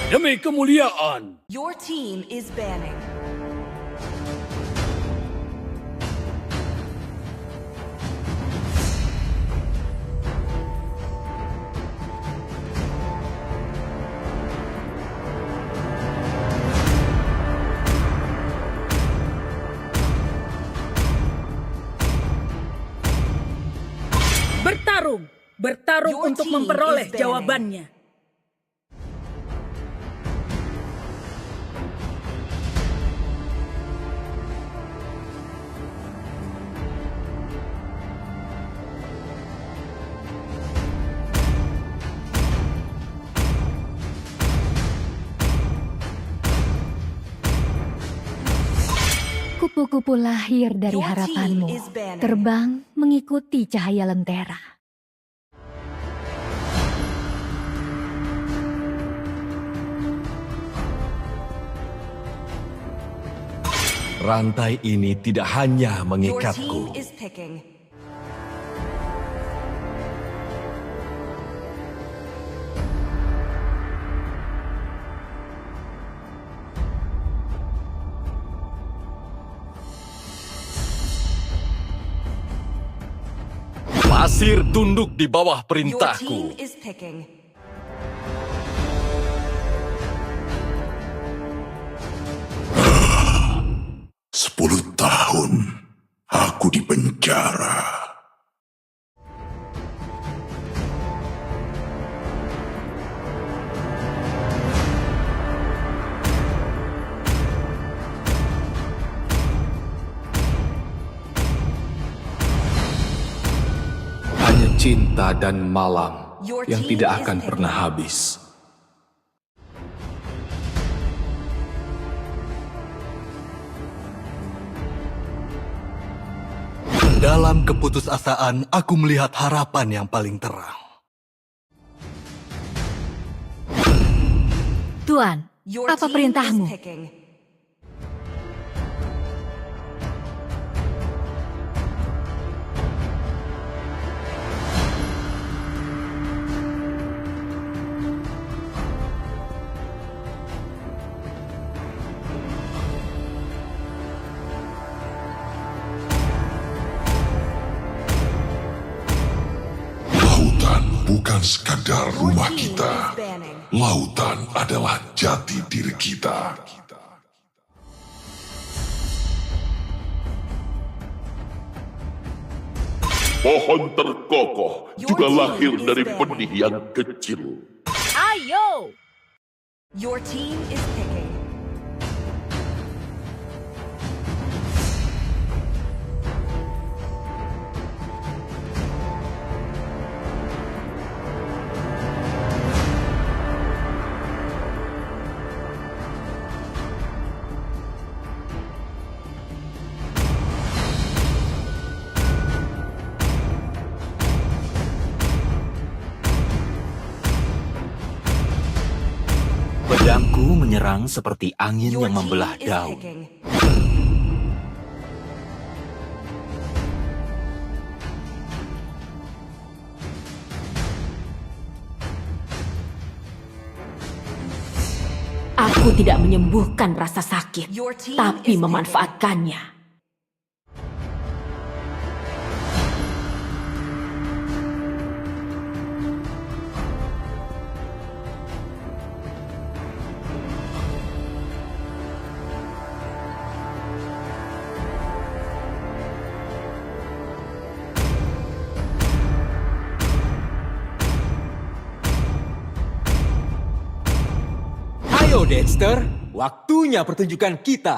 Demi kemuliaan. Your team is banning. Bertarung Your untuk team memperoleh is banning. jawabannya. Kupu-kupu lahir dari Your team harapanmu, is banning. terbang mengikuti cahaya lentera. Rantai ini tidak hanya Your mengikatku. team is picking. Pasir tunduk di bawah Your team perintahku. is picking. Sepuluh tahun aku di penjara. Hanya cinta dan malam Your yang team tidak is akan picking. pernah habis. Dalam keputusasaan, aku melihat harapan yang paling terang. Tuan, Your apa team perintahmu? is picking. Lautan bukan sekadar Your rumah team kita. is banning. Lautan adalah jati diri kita. Pohon terkokoh Your juga team lahir is dari banning. benih yang kecil. Ayo! Your team is picking. Pedangku menyerang seperti angin Your yang team membelah is daun. picking. Aku tidak menyembuhkan rasa sakit, Your team tapi is memanfaatkannya. Ayo Dexter, waktunya pertunjukan kita.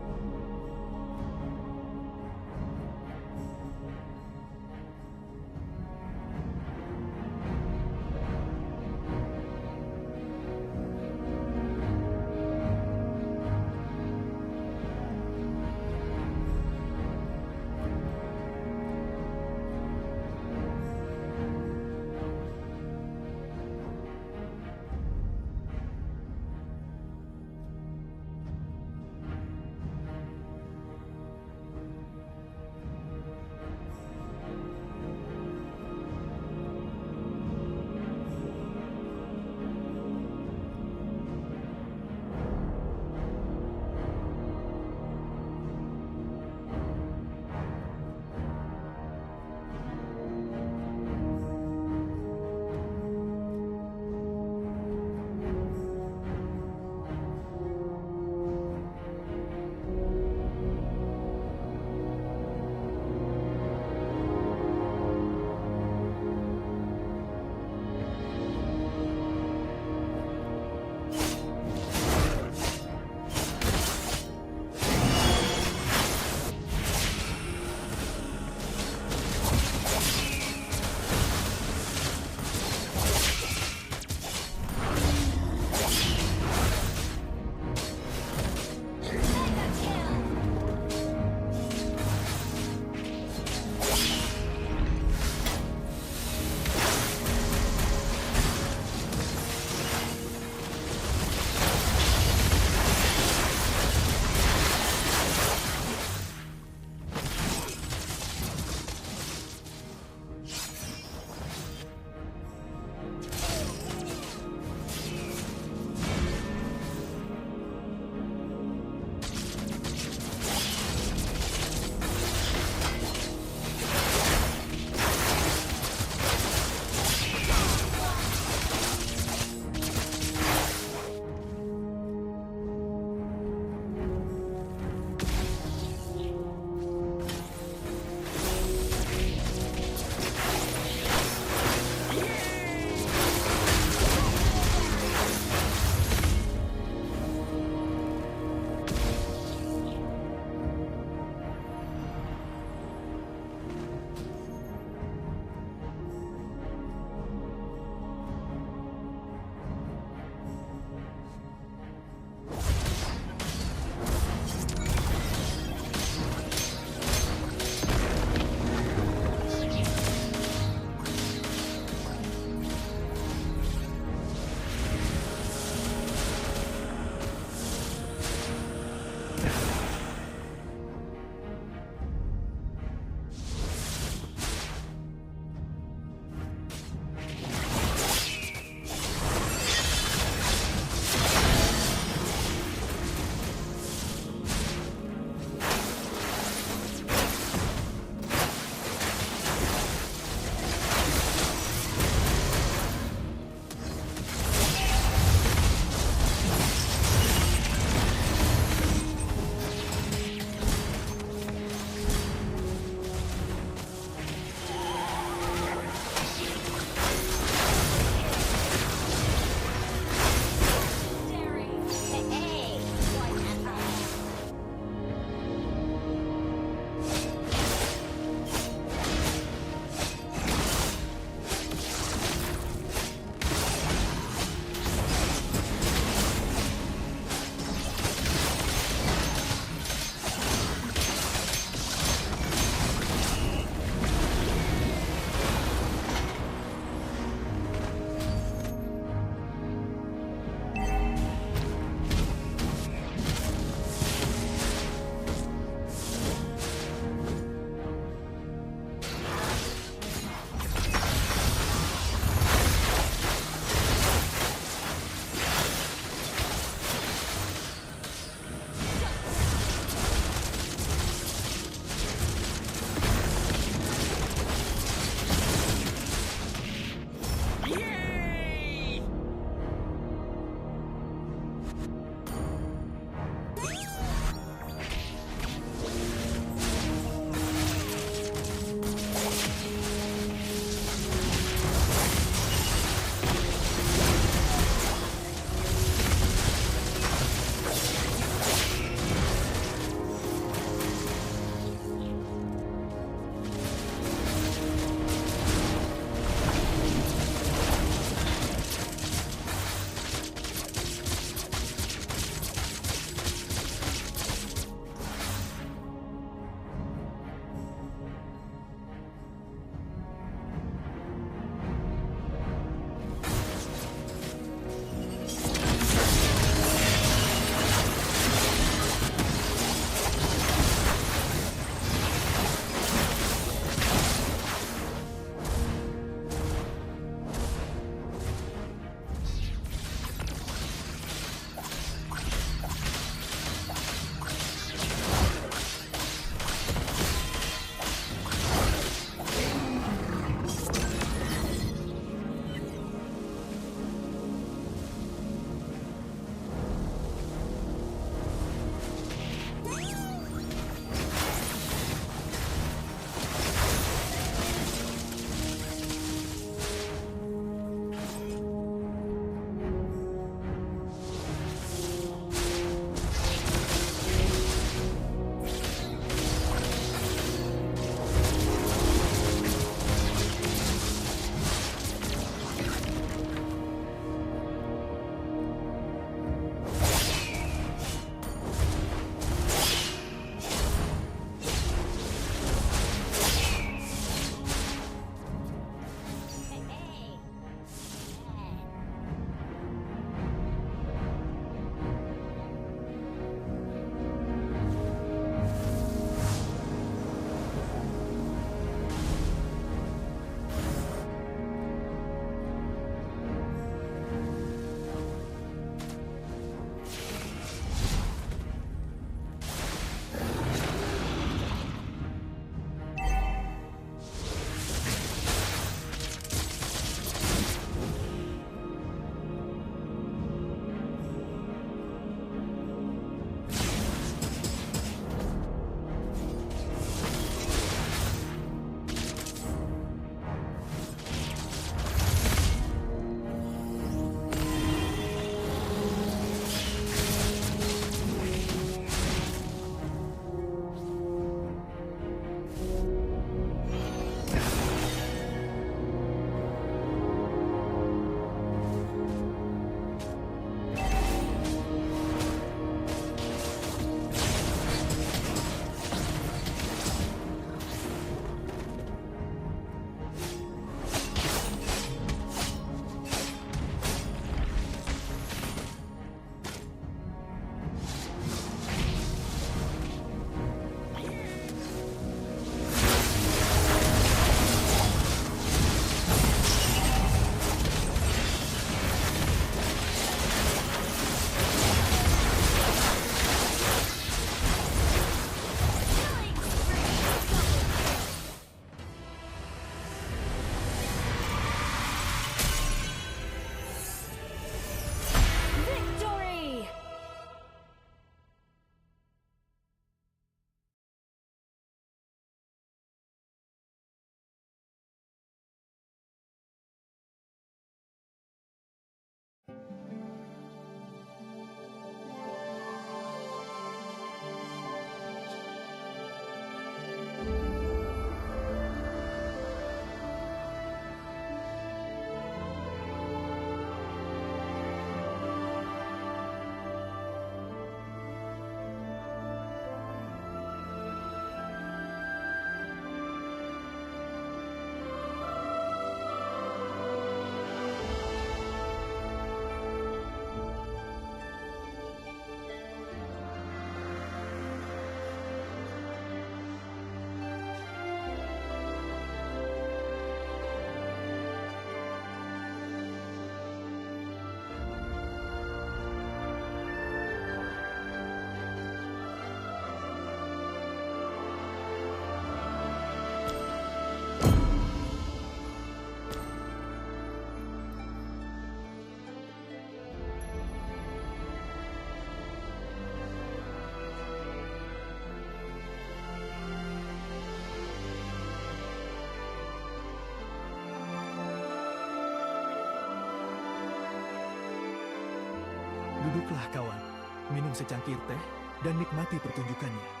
Duduklah kawan, minum secangkir teh dan nikmati pertunjukannya.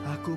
Aku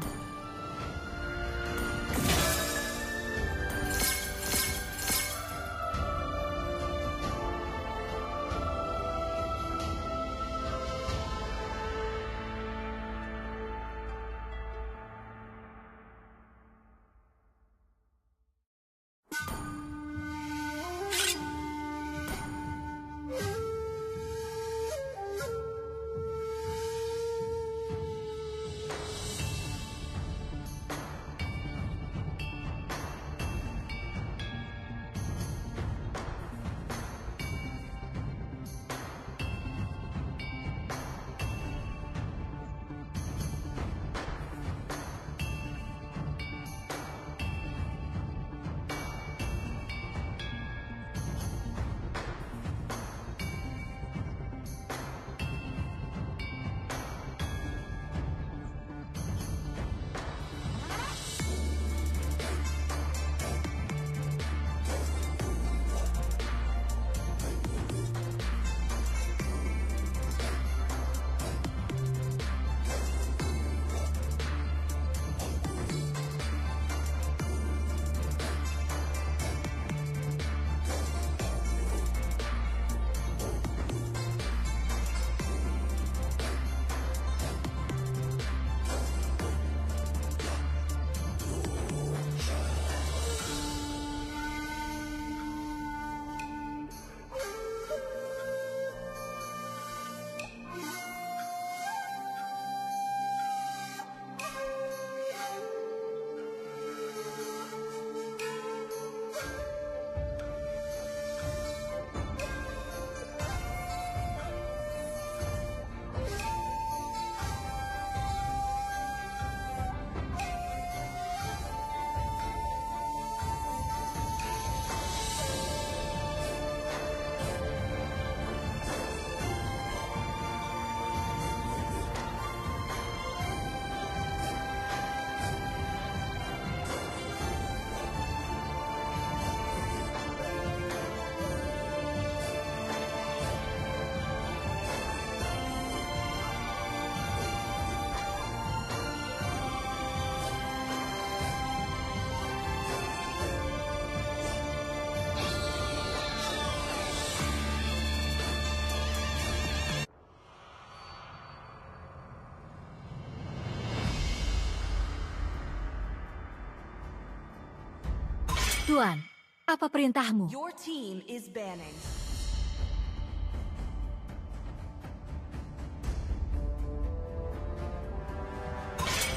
Tuan, apa perintahmu? Your team is banning.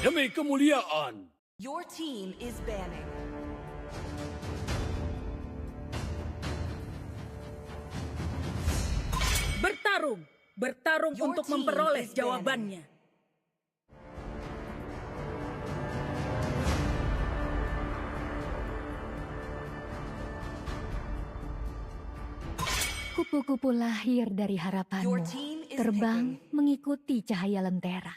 Demi kemuliaan. Your team is banning. Bertarung. Bertarung Your untuk team memperoleh is banning. jawabannya. Kupu-kupu lahir dari harapanmu, Your team is terbang picking. mengikuti cahaya lentera.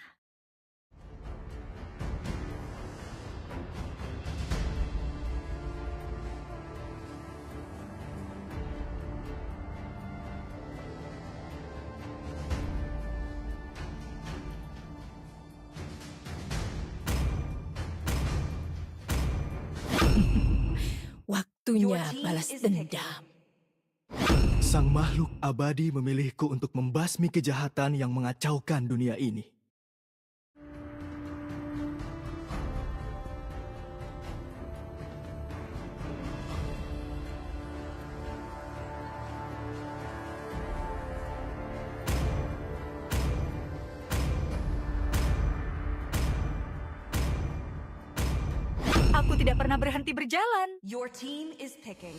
Waktunya Your team balas is dendam. Sang makhluk abadi memilihku untuk membasmi kejahatan yang mengacaukan dunia ini. Aku tidak pernah berhenti berjalan. Your team is picking.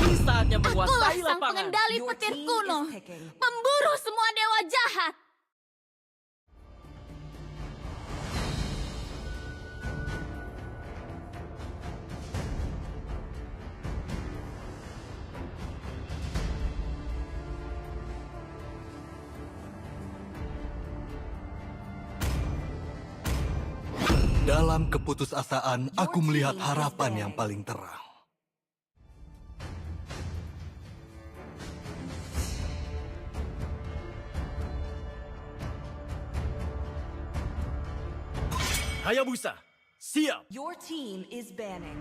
Kini saatnya menguasai Akulah sang lapangan. pengendali Your petir team kuno, is picking. pemburu semua dewa jahat. Dalam keputusasaan, aku Your melihat team is harapan banned. yang paling terang. Hayabusa, siap. Your team is banning.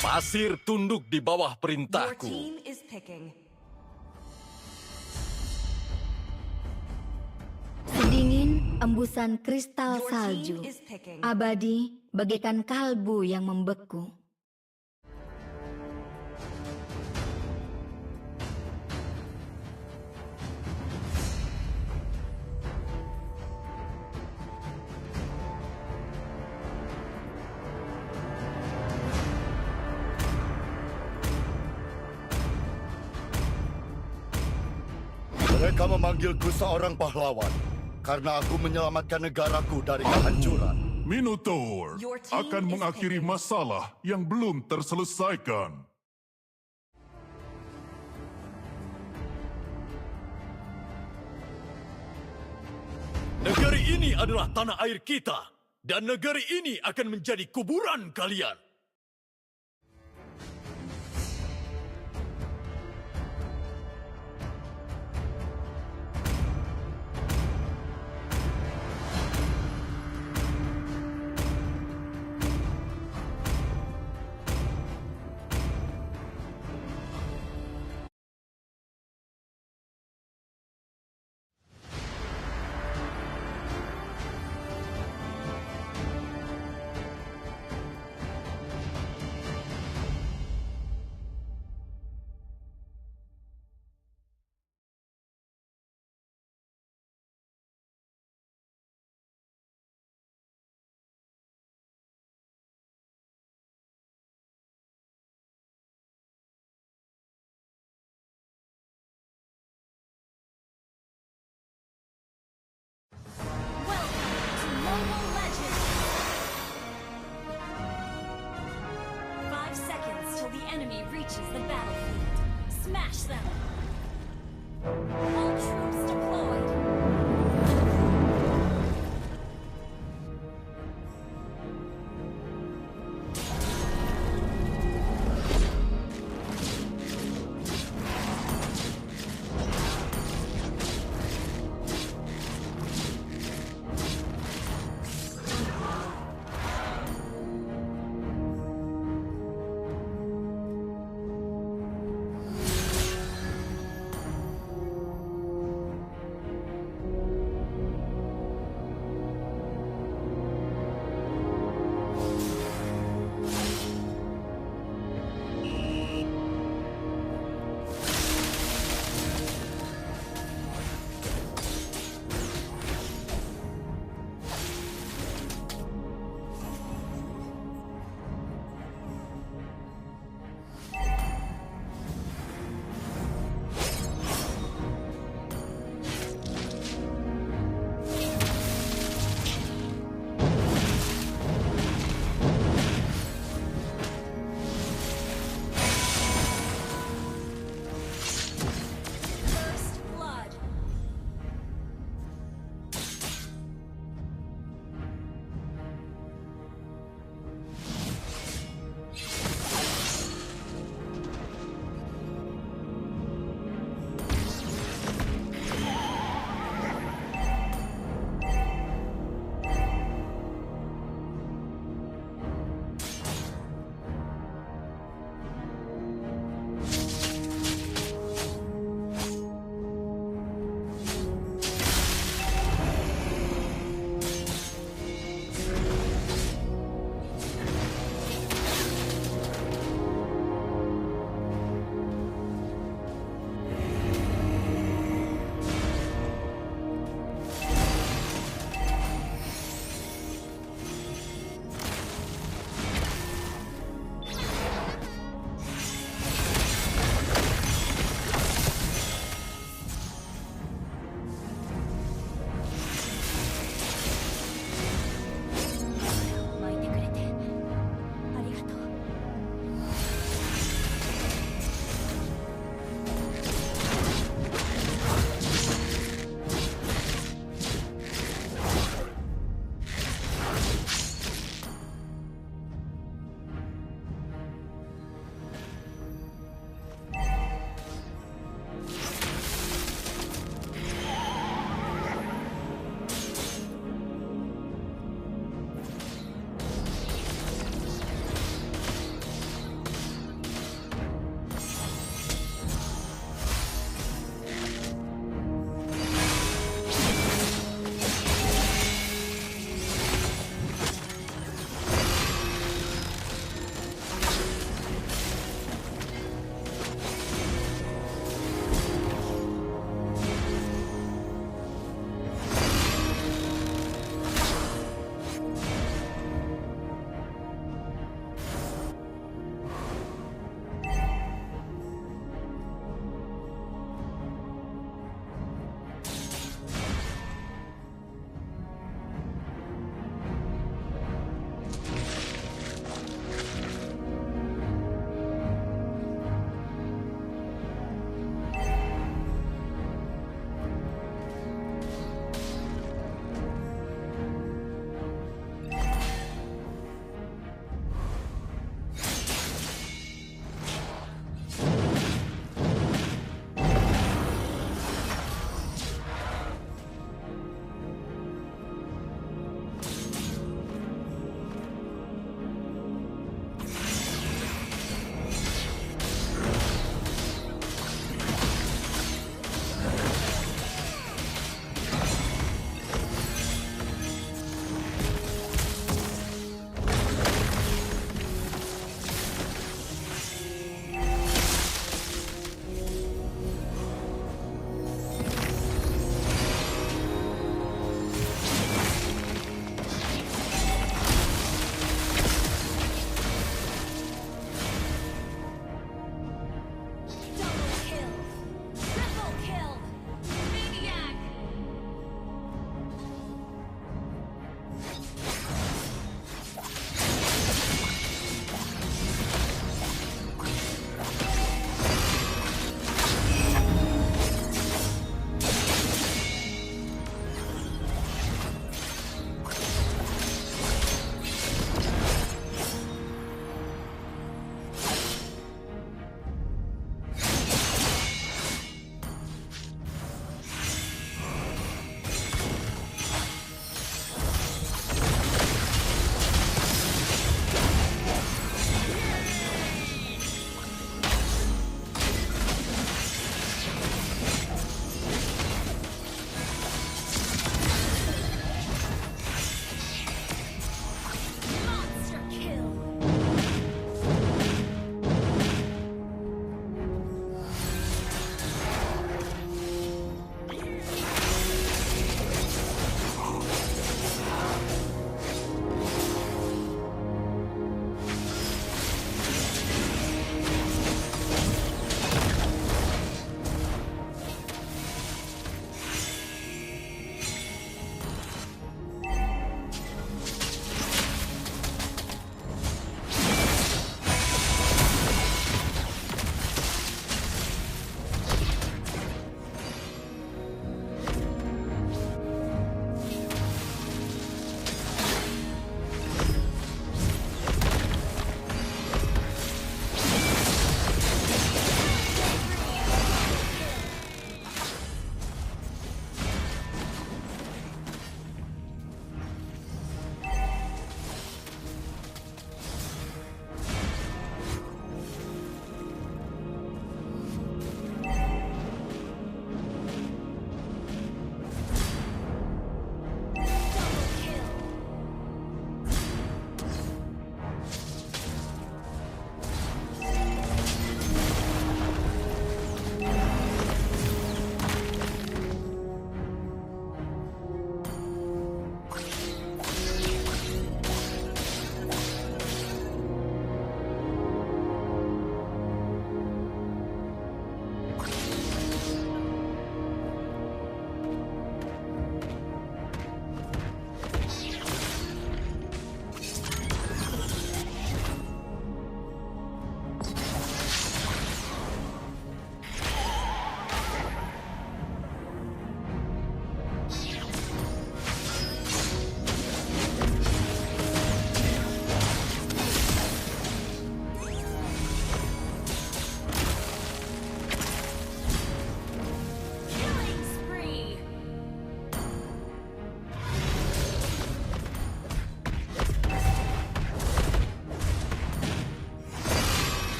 Pasir tunduk di bawah Your perintahku. team is picking. Sedingin embusan kristal Your salju, team is picking. abadi bagaikan kalbu yang membeku. Mereka memanggilku seorang pahlawan karena aku menyelamatkan negaraku dari kehancuran. Minotaur Your team akan is mengakhiri picking. masalah yang belum terselesaikan. Negeri ini adalah tanah air kita. Dan negeri ini akan menjadi kuburan kalian. Welcome to Mobile Legends! 5 seconds till the enemy reaches the battlefield. Smash them! All troops deployed!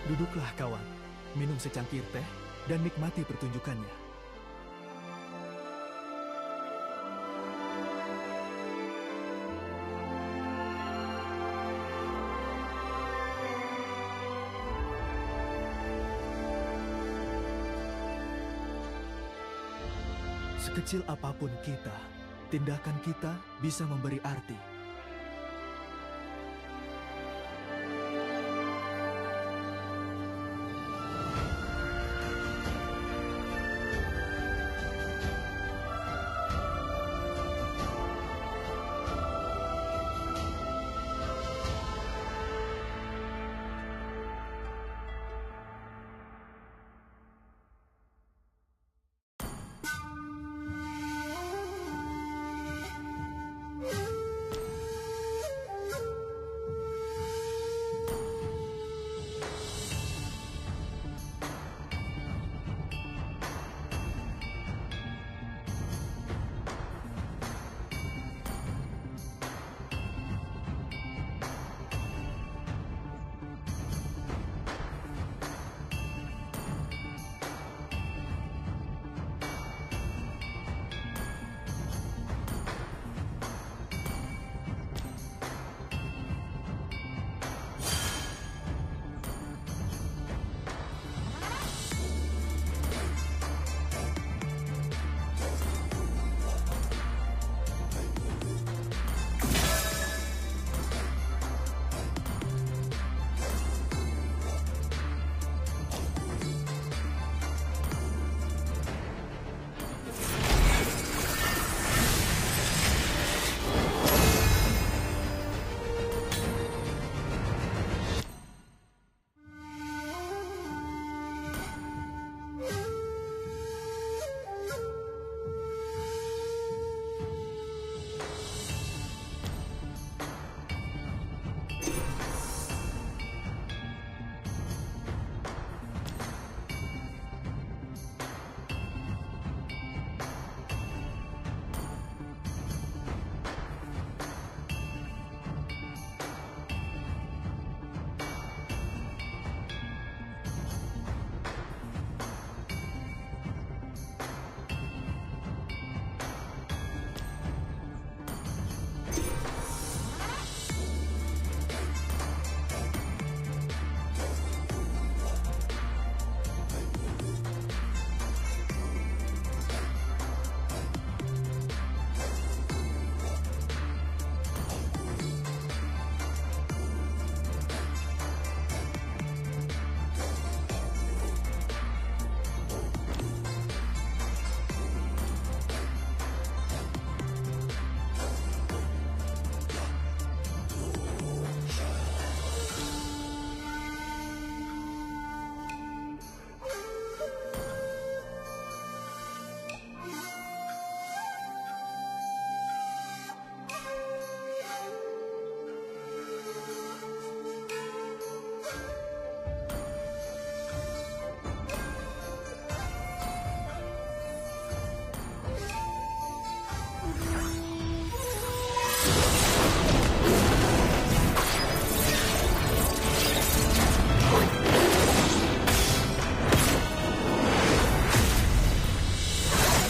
Duduklah kawan, minum secangkir teh dan nikmati pertunjukannya. Sekecil apapun kita, tindakan kita bisa memberi arti.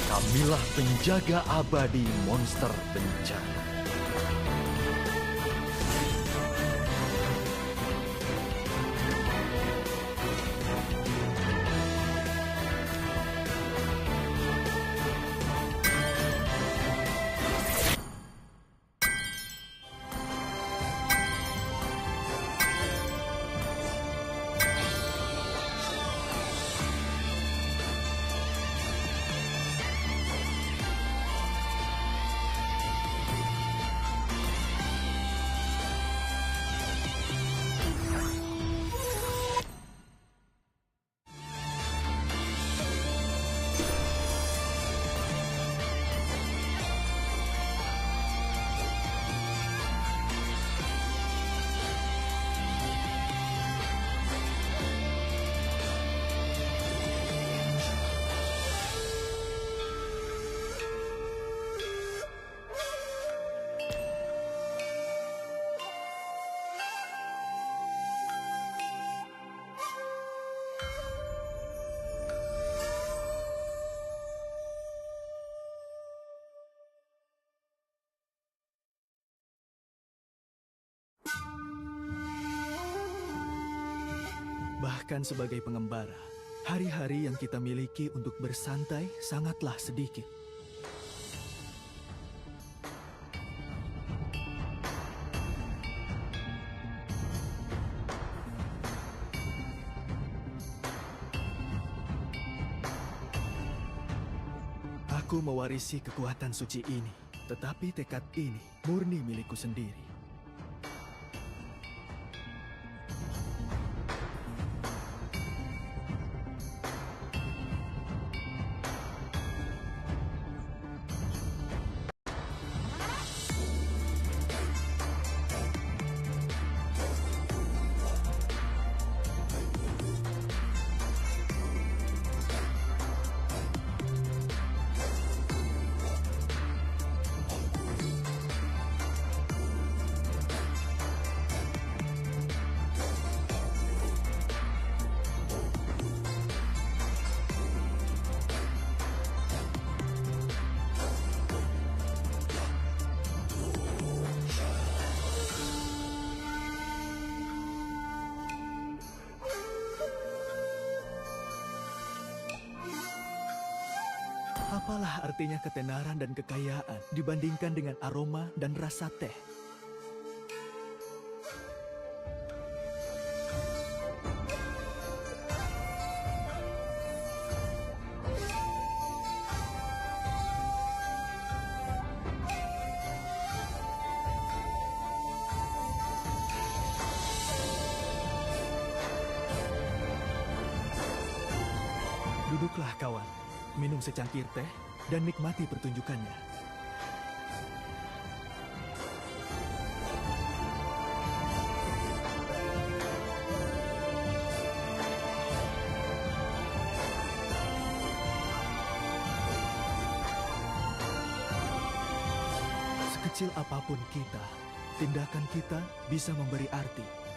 Kamilah penjaga abadi monster bencana. Bahkan sebagai pengembara, hari-hari yang kita miliki untuk bersantai sangatlah sedikit. Aku mewarisi kekuatan suci ini, tetapi tekad ini murni milikku sendiri. Apalah artinya ketenaran dan kekayaan dibandingkan dengan aroma dan rasa teh? Duduklah kawan, minum secangkir teh dan nikmati pertunjukannya. Sekecil apapun kita, tindakan kita bisa memberi arti.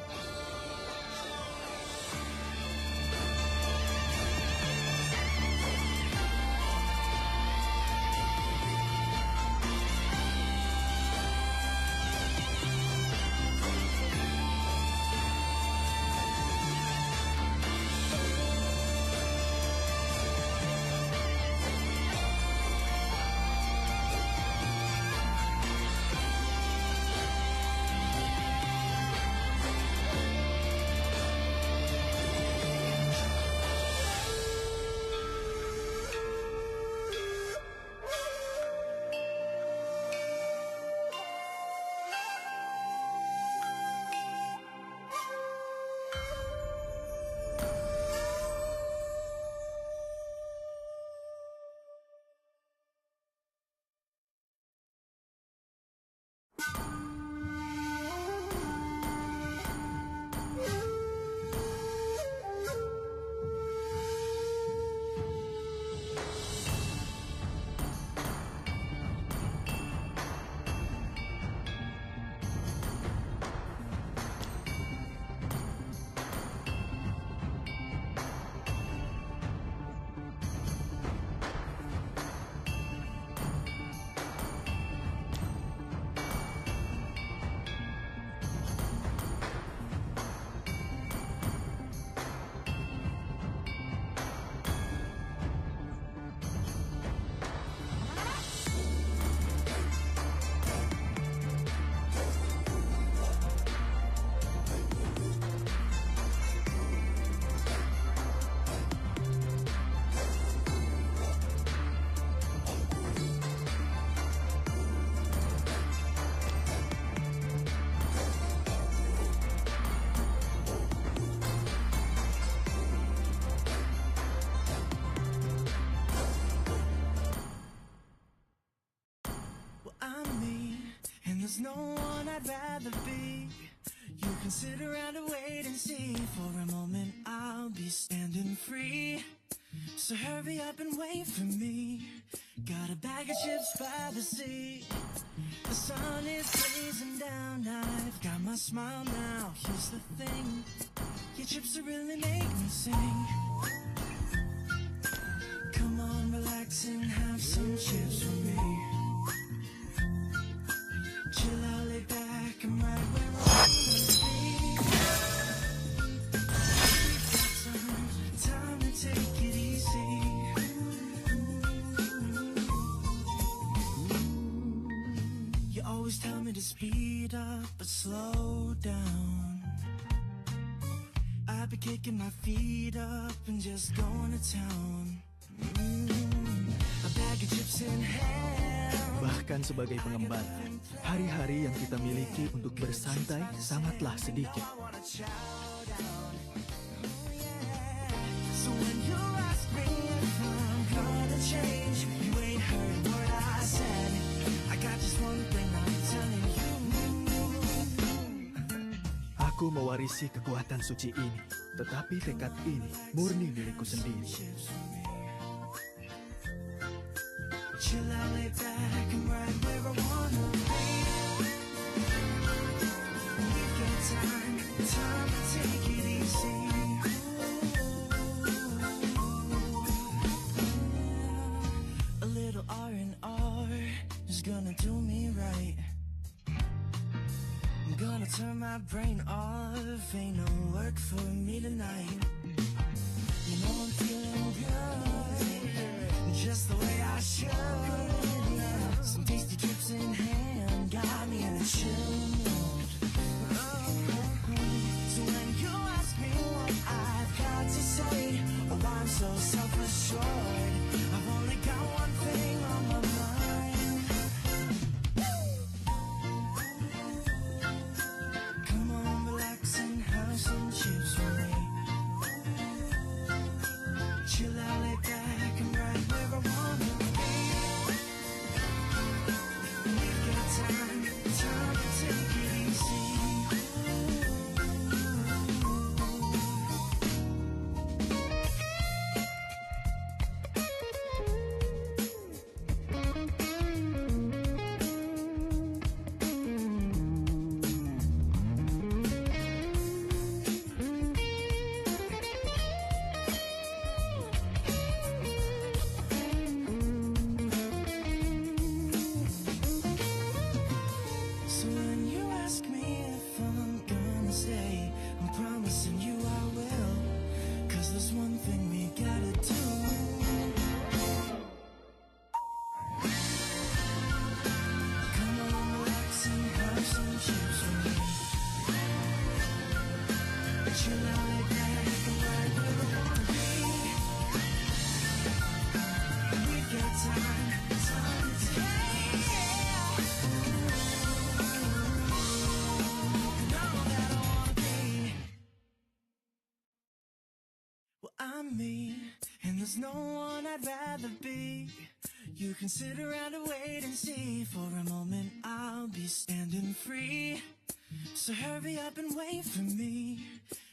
There's no one I'd rather be. You can sit around and wait and see. For a moment I'll be standing free. So hurry up and wait for me. Got a bag of chips by the sea. The sun is blazing down. I've got my smile now. Here's the thing, your chips will really make me sing. Come on, relax and have some chips with me. Chill out, lay back, I'm right where I wanna be. You always tell me to speed up, but slow down. I've been kicking my feet up and just going to town. A bag of chips in hand. Bahkan sebagai pengembara, hari-hari yang kita miliki untuk bersantai sangatlah sedikit. So when you ask me if I'm gonna change, you ain't heard what I said. I got just one thing I'm telling you. Aku mewarisi kekuatan suci ini, tetapi tekad ini murni milikku sendiri. Chill out, lay back, and right where I wanna be. We've got time to take it easy. A little R&R is gonna do me right. I'm gonna turn my brain off, ain't no work for me tonight. You know I'm feeling good, just the way I should. Some tasty trips in hand got me in a chill mood. So when you ask me what I've got to say, oh, I'm so self-assured. I've only got one thing on my mind. Come on, relax and have some chips with me. Chill out, lay back, and right where I wanna be. We've got time to take it easy. So when you ask me if I'm gonna stay, I'm promising you I will. 'Cause there's one thing we gotta do. Come on, relax and have some chips with me. Chill out, lay back, and right where I wanna be. We've got time to take. Well, I'm me, and there's no one I'd rather be. You can sit around and wait and see. For a moment I'll be standing free. So hurry up and wait for me.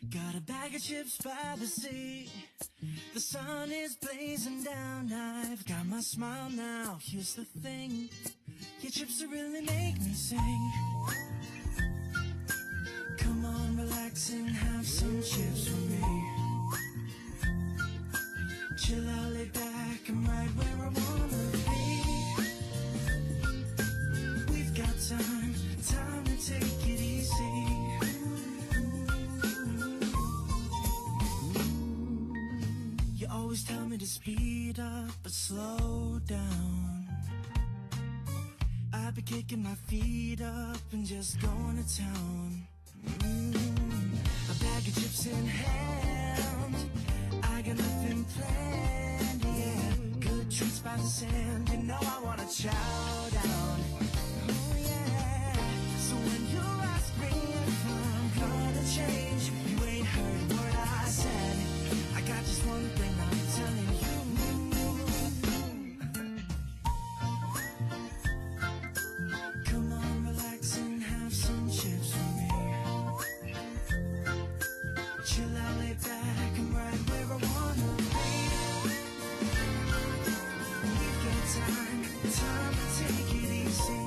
Got a bag of chips by the sea. The sun is blazing down. I've got my smile now. Here's the thing, your chips will really make me sing. Come on, relax and have some chips with me. Chill out, lay back, I'm right where I wanna be. We've got time to take it easy. You always tell me to speed up, but slow down. I've been kicking my feet up and just going to town. A bag of chips in hand, I got nothing planned, yeah. Good treats by the sand, you know I wanna chow down. Oh yeah. So when you ask me if I'm gonna change, you ain't heard what I said. I got just one thing I'm telling you. Come on, relax and have some chips with me. Chill out, lay back, I'm right where I wanna be. We've got time to take it easy.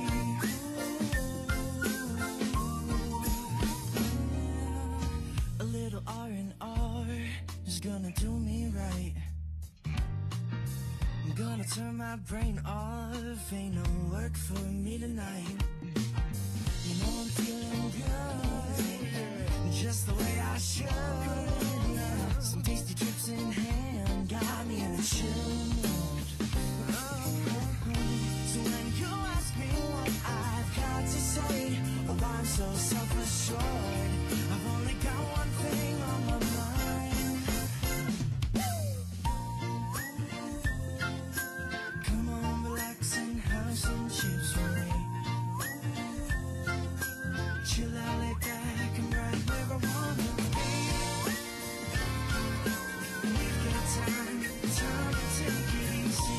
A little R&R is gonna do me right. I'm gonna turn my brain off, ain't no work for me tonight. You know I'm feeling good, just the way I should. Some tasty trips in hand got me in a chill mood. So when you ask me what I've got so self-assured. I've only got one thing on my mind. Come on, relax and have some chips with me. Chill out, lay back and right where I wanna be. We've got time to take it easy.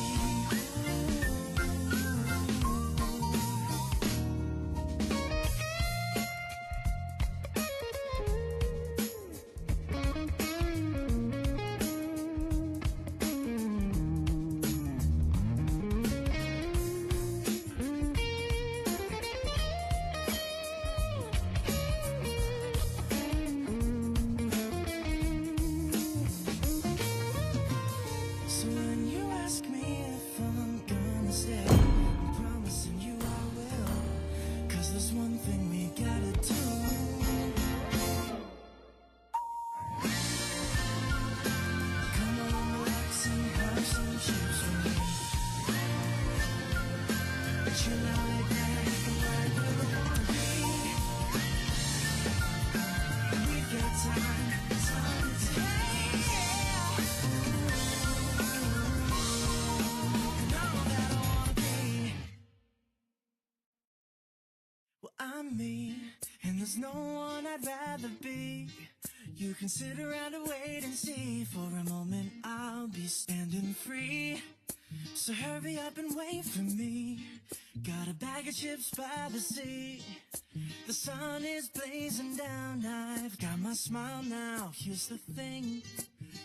So when you ask me if I'm gonna stay, I'm promising you I will. 'Cause there's one thing we gotta do. Come on, relax and have some chips with me. Chill out, lay back and right where I wanna be. We've got time to take. Well, I'm me, and there's no one I'd rather be. You can sit around and wait and see. For a moment I'll be standing free. So hurry up and wait for me. Got a bag of chips by the sea. The sun is blazing down. I've got my smile now. Here's the thing,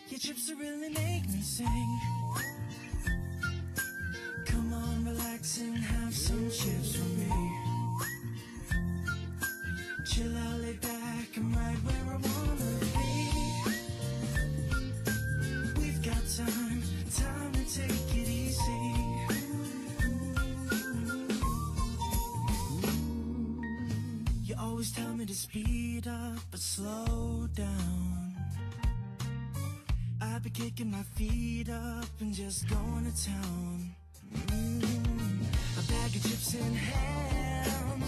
your chips will really make me sing. Come on, relax and have some chips with me. Chill out, lay back, I'm right where I wanna be. We've got time to take it easy. You always tell me to speed up, but slow down. I've been kicking my feet up and just going to town. A bag of chips in hand,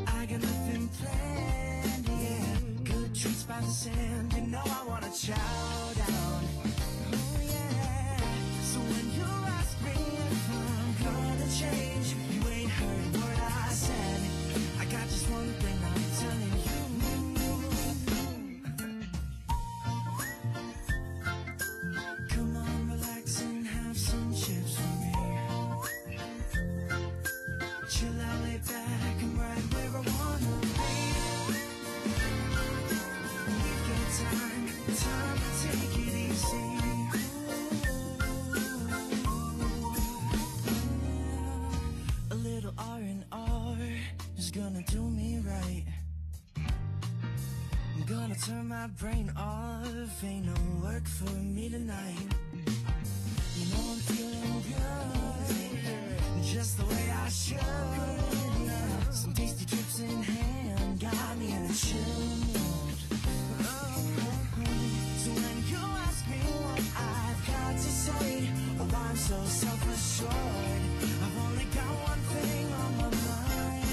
I got nothing planned, yeah. Good treats by the sand, you know I wanna chow down. Oh yeah. So when you ask me if I'm gonna change, you ain't heard what I said. I got just one thing I'm telling you. Come on, relax and have some chips with me. Chill out, lay back and right where I wanna be. We've got time to take it easy. A little R&R is gonna do me right. I'm gonna turn my brain off, ain't no work for me tonight. You know I'm feeling good, just the way I should. Some tasty trips in hand, got me in a chill mood. So when you ask me what I've got to say, oh, I'm so self-assured. I've only got one thing on my mind.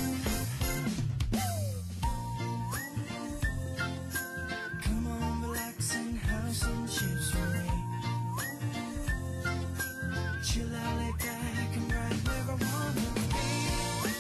Come on, relax and have some chips with me. Chill out, lay back and right where I wanna be.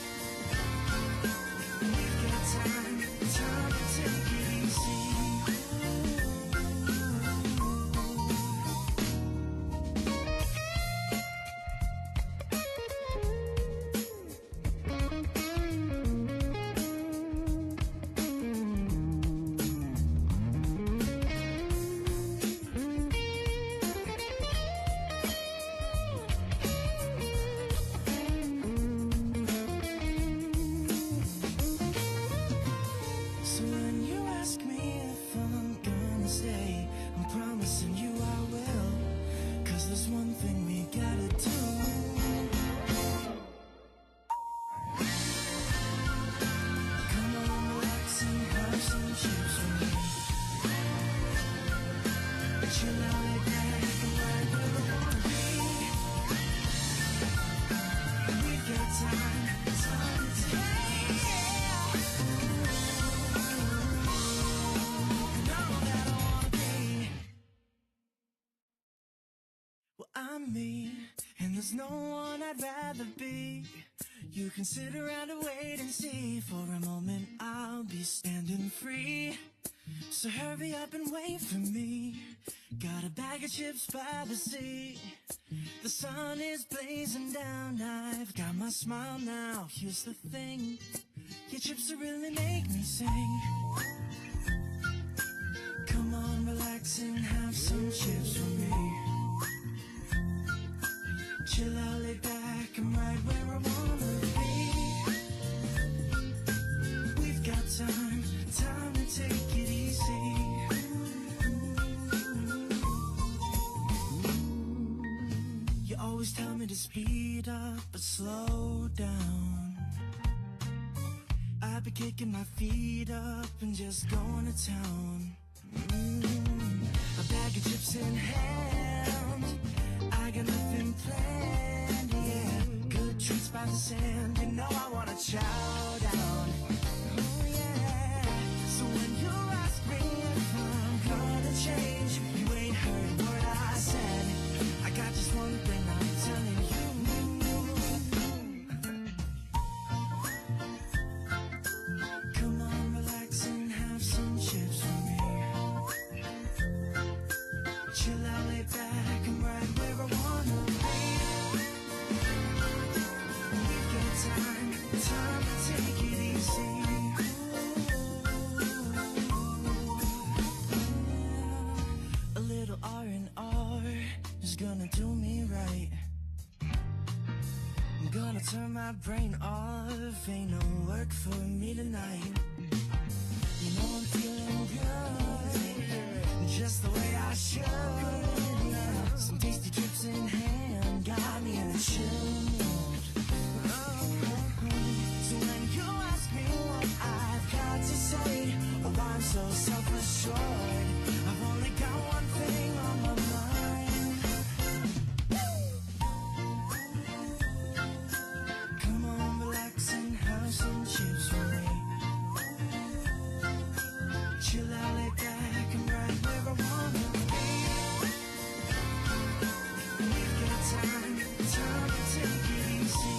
I'm me, and there's no one I'd rather be. You can sit around and wait and see. For a moment I'll be standing free. So hurry up and wait for me. Got a bag of chips by the sea. The sun is blazing down. I've got my smile now. Here's the thing, your chips will really make me sing. Come on, relax and have some chips with me. Chill out, lay back, I'm right where I wanna be. We've got time to take it easy. You always tell me to speed up, but slow down. I've been kicking my feet up and just going to town. A bag of chips in hand, I got nothing planned, yeah. Good treats by the sand, you know I wanna chow down. Oh yeah. So when you ask me if I'm gonna change, you ain't heard what I said. I got just one thing I'm telling you. Come on, relax and have some chips with me. Chill out, lay back, I'm right where I wanna be. We've got time to take it easy. A little R&R is gonna do me right. I'm gonna turn my brain off, ain't no work for me tonight. You know I'm feeling good, just the way I should. Some tasty trips in hand got me in a chill mood. So when you ask me what I've got to say, oh, I'm so self-assured. I've only got one thing on my mind. Come on, relax and have some chips with me. Chill out, lay back, I'm right where I wanna be. We've got time to take it easy.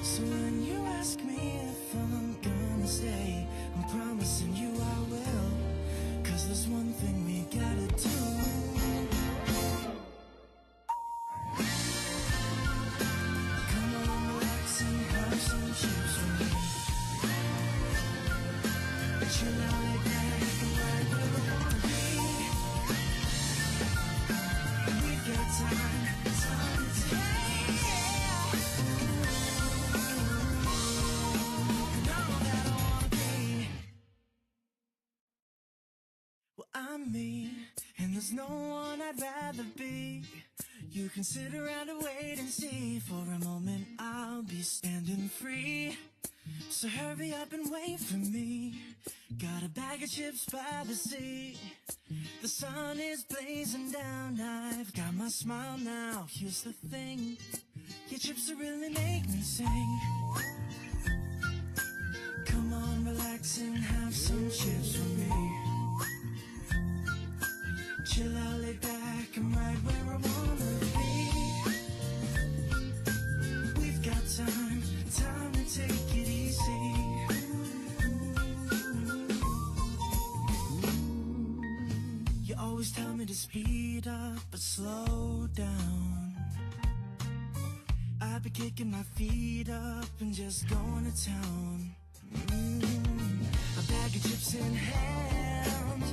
So when you ask me if I'm gonna stay, I'm promising you I will. 'Cause there's one thing we gotta do. Come on, relax and have some chips with me. Chill out, lay back, and right where I wanna be. We've got time to take it. Well, I'm me, and there's no one I'd rather be. You can sit around and wait and see. For a moment I'll be standing free. So hurry up and wait for me. Got a bag of chips by the sea. The sun is blazing down. I've got my smile now. Here's the thing, your chips will really make me sing. Come on, relax and have some chips with me. Chill out, lay back, I'm right where I wanna be. We've got time to take it easy. You always tell me to speed up, but slow down. I've been kicking my feet up and just going to town. A bag of chips in hand,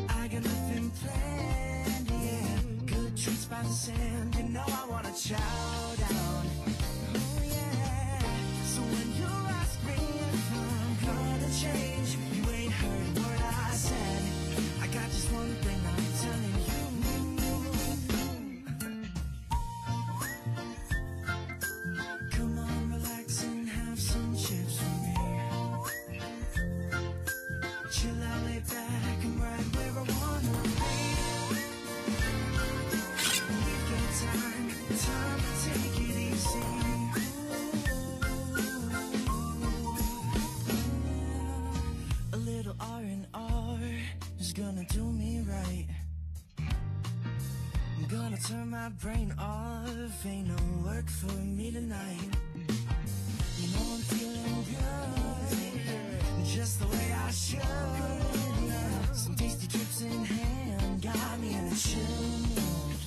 I got nothing planned, yeah. Good treats by the sand, you know I wanna chow down. Oh yeah. So when you ask me if I'm gonna change, you ain't heard what I said. I got just one thing I'm telling you. little R&R is gonna do me right. I'm gonna turn my brain off, ain't no work for me tonight. You know I'm feeling good, just the way I should. Some tasty trips in hand, got me in a chill mood.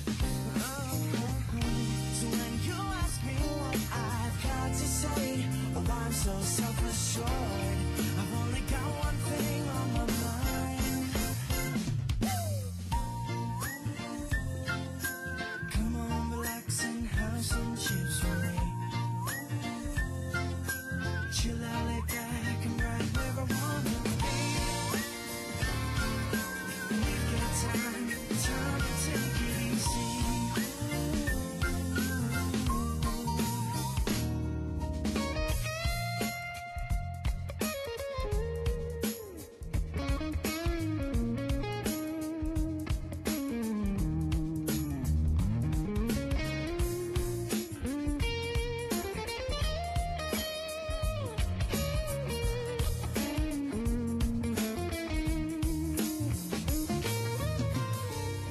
So when you ask me what I've got to say, oh, I'm so self-assured. I've only got one thing on my mind. Come on, relax and have some chips with me. Chill out, lay back and right where I wanna be. We've got time to take it easy.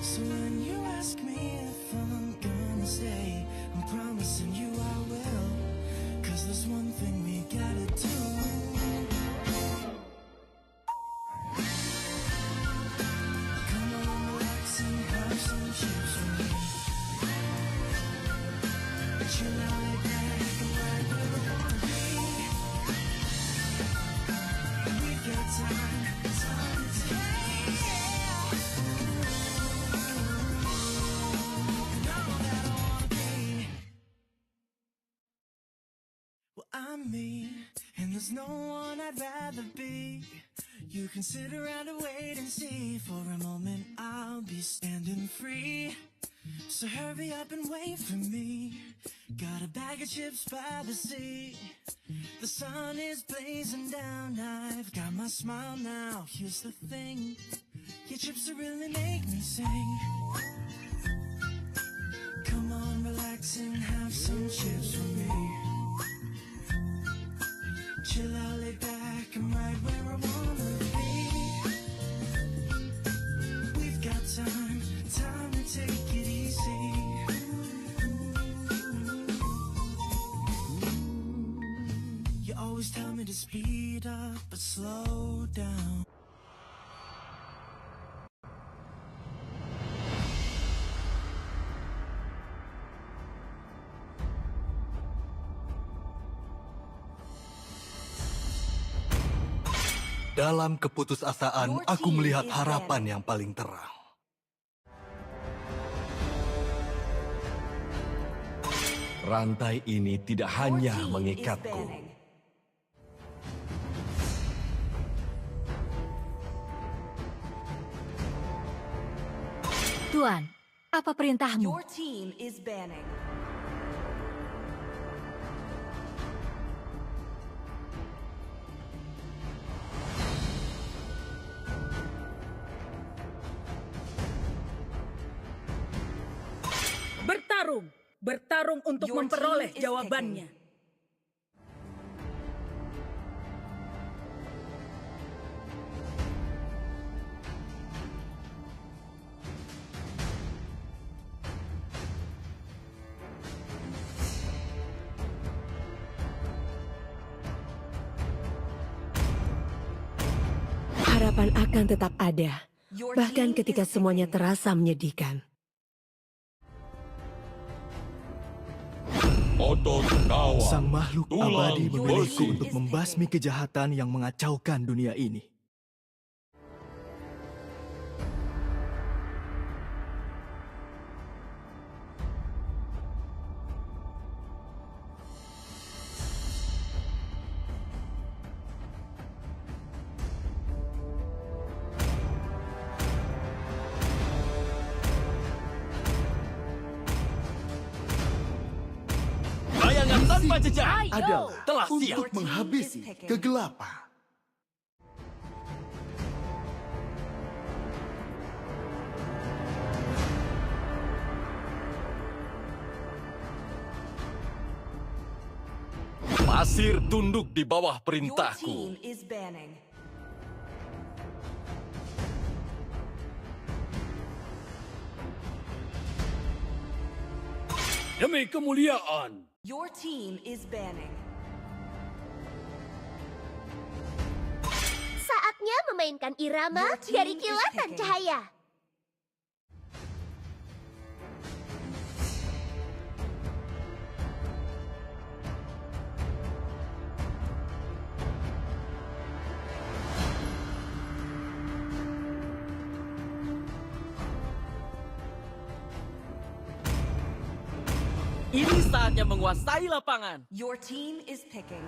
So when you ask me if I'm gonna stay, I'm promising you I will. 'Cause there's one thing we gotta do. Come on, relax and have some chips with me. Chill out, lay back and right where I wanna be. We've got time to take. I'm me, and there's no one I'd rather be. You can sit around and wait and see. For a moment I'll be standing free. So hurry up and wait for me. Got a bag of chips by the sea. The sun is blazing down. I've got my smile now. Here's the thing, your chips will really make me sing. Come on, relax and have some chips with me. Chill out, lay back, I'm right where I wanna be. We've got time to take it easy. You always tell me to speed up, but slow down. Dalam keputusasaan, aku melihat harapan yang paling terang. Rantai ini tidak hanya mengikatku. Tuan, apa perintahmu? Your team is banning. Bertarung untuk Your memperoleh team is jawabannya. Harapan akan tetap ada, Your bahkan team ketika is semuanya picking. terasa menyedihkan. Otot kawan. Sang makhluk Tulang abadi memilihku besi. untuk membasmi kejahatan yang mengacaukan dunia ini. Bayangan tanpa jejak Adalah telah siap. Your team menghabisi is picking. kegelapan. Pasir tunduk di bawah Your perintahku. team is banning. Demi kemuliaan. Your team is banning. Saatnya memainkan irama Your team dari is kilatan picking. cahaya. Ini saatnya menguasai lapangan. Your team is picking.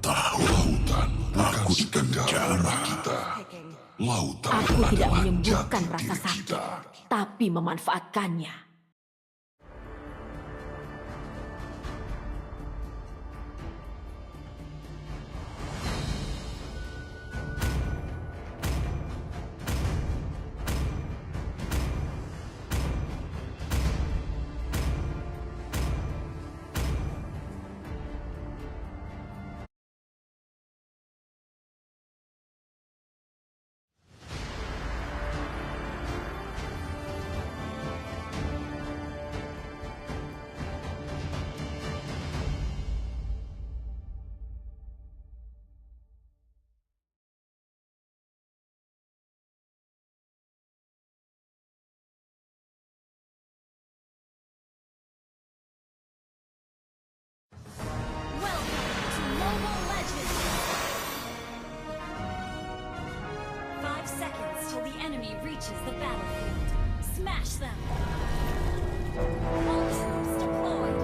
Lautan bukan sekedar rumah kita. Lautan Aku tidak adalah menyembuhkan jati rasa diri sakit, kita. tapi memanfaatkannya. Welcome to Mobile Legends! 5 seconds till the enemy reaches the battlefield. Smash them! All troops deployed!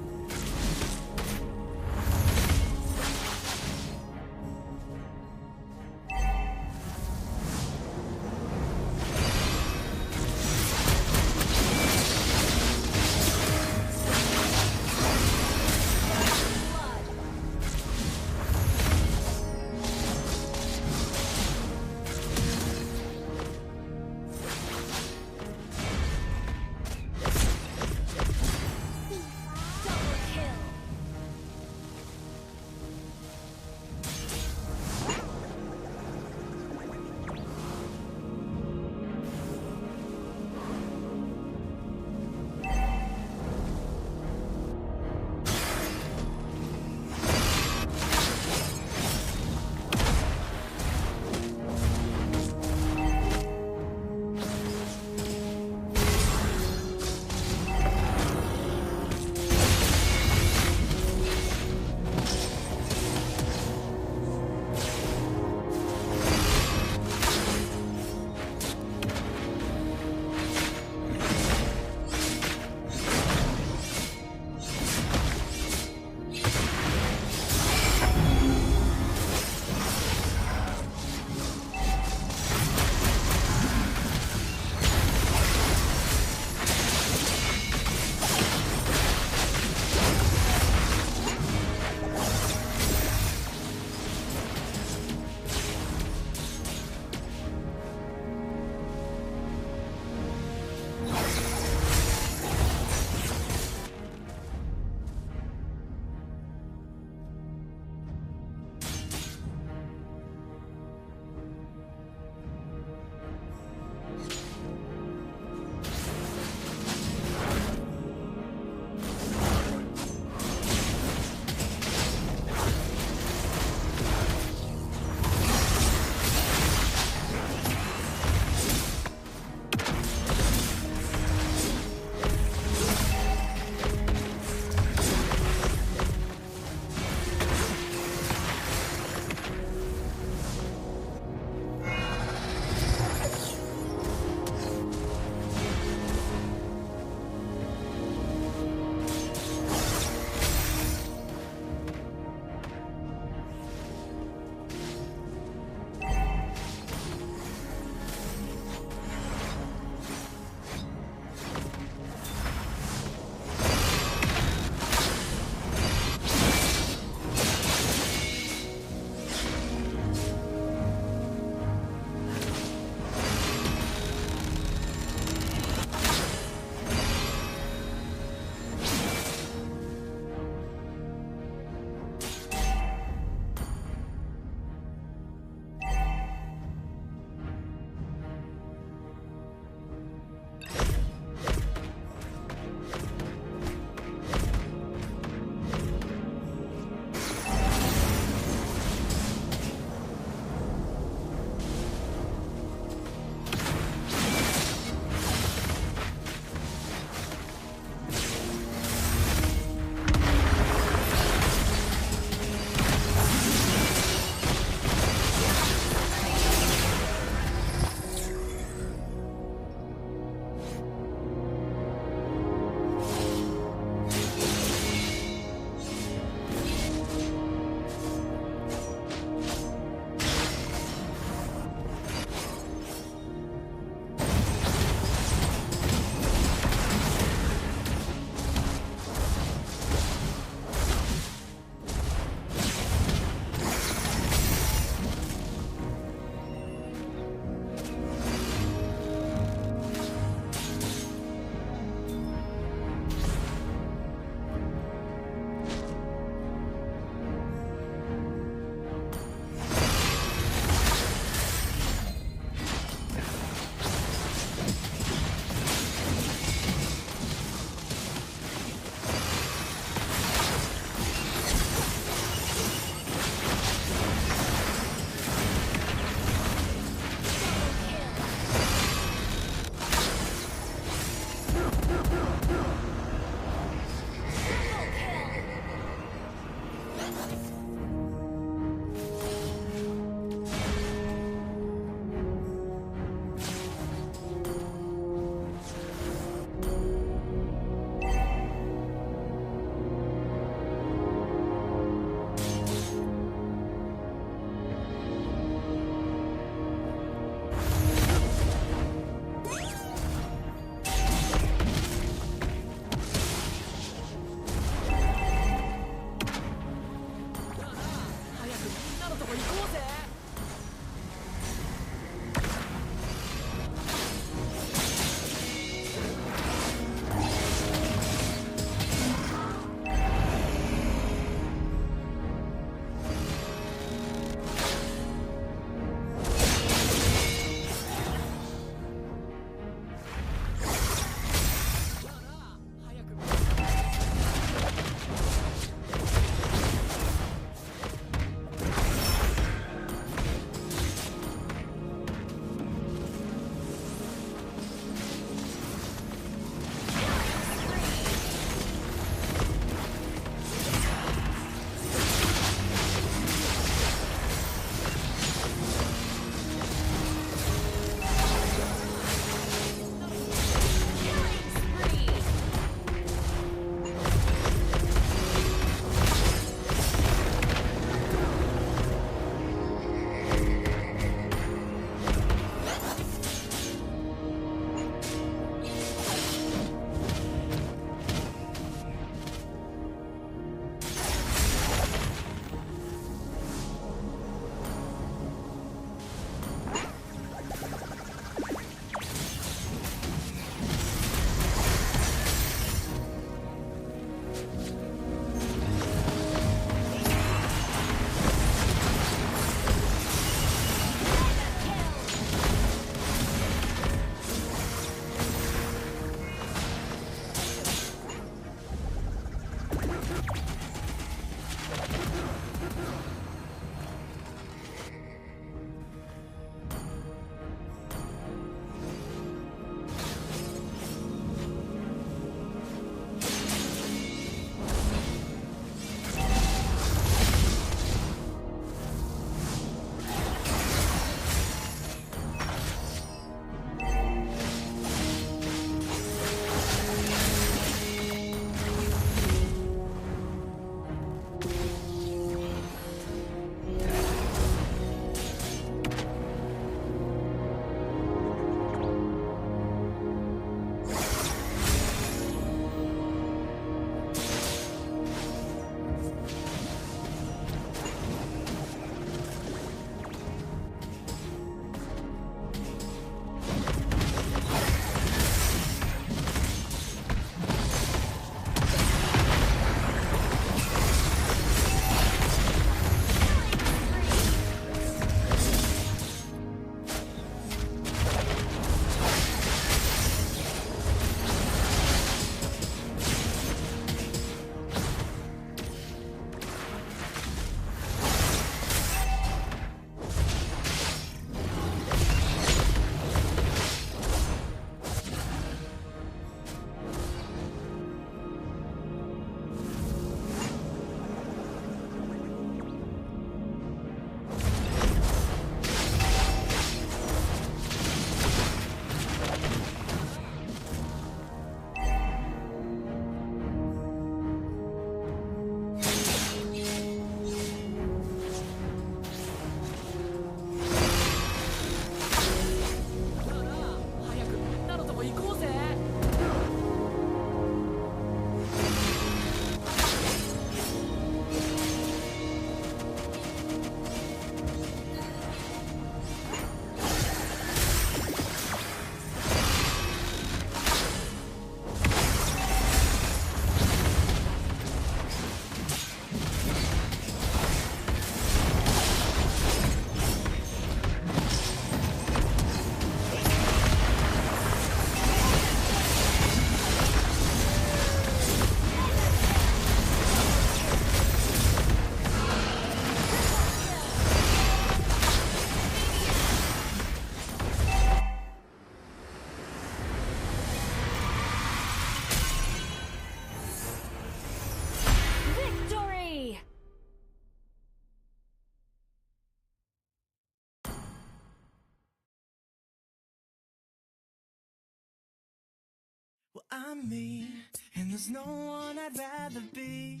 Well, I'm me, and there's no one I'd rather be.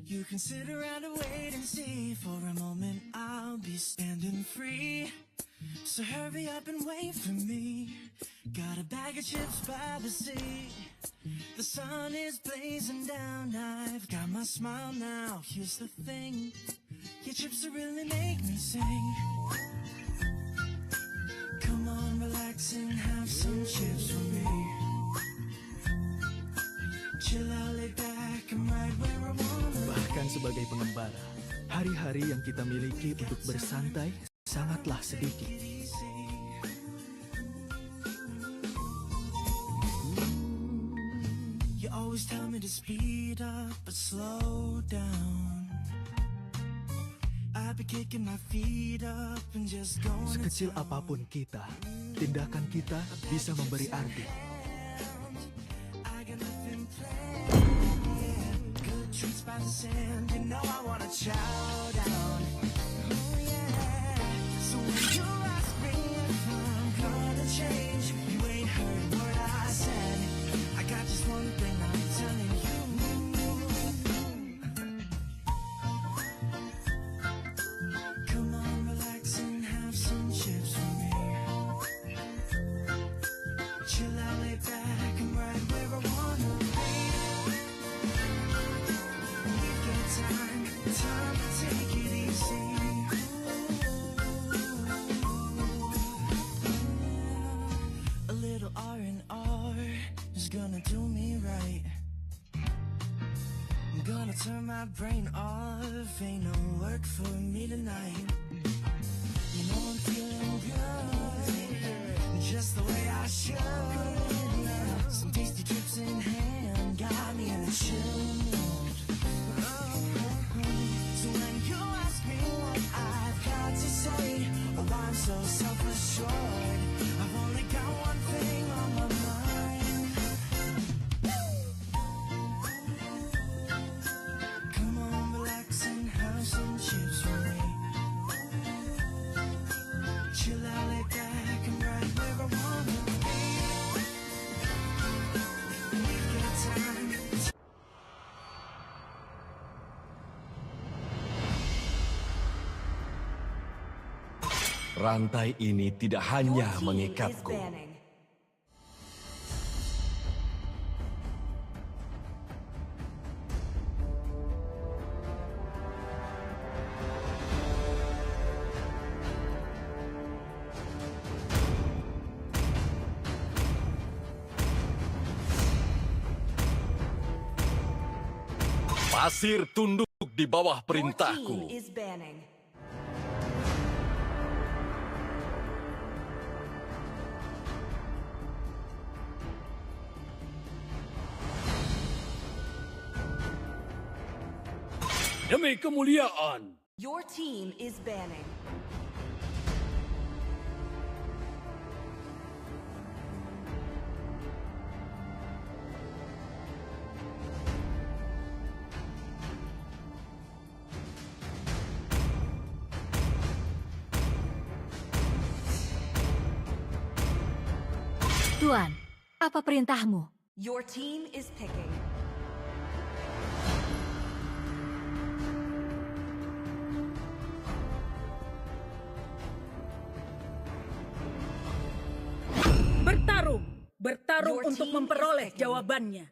You can sit around and wait and see. For a moment I'll be standing free. So hurry up and wait for me. Got a bag of chips by the sea. The sun is blazing down. I've got my smile now. Here's the thing, your chips will really make me sing. Come on, relax and have some chips for me. Chill out, lay back, I'm right where I wanna. Bahkan sebagai pengembara, hari-hari yang kita miliki untuk bersantai sangatlah sedikit. You always tell me to speed up but slow down. I've been kicking my feet up and just going. Sekecil apapun kita, tindakan kita bisa memberi arti. Treats by the sand, you know I wanna chow down. Oh yeah. So when you ask me if I'm gonna change, you ain't heard what I said. I got just one thing I'm telling you. Come on, relax and have some chips with me. Chill out, lay back, I'm right where I wanna be. Time to take it easy. A little R&R is gonna do me right. I'm gonna turn my brain off. Ain't no work for me tonight. You know I'm feeling good, just the way I should. Some tasty trips in hand got me in a chill mood. I'm so self-assured. I've only got one thing on my mind. Come on, relax and have some chips with me. Chill out, lay back, and right where I wanna be. We've got time. Rantai ini tidak hanya mengikatku. Pasir tunduk di bawah perintahku. Demi kemuliaan. Your team is banning. Tuan, apa perintahmu? Your team is picking. Bertarung untuk memperoleh jawabannya.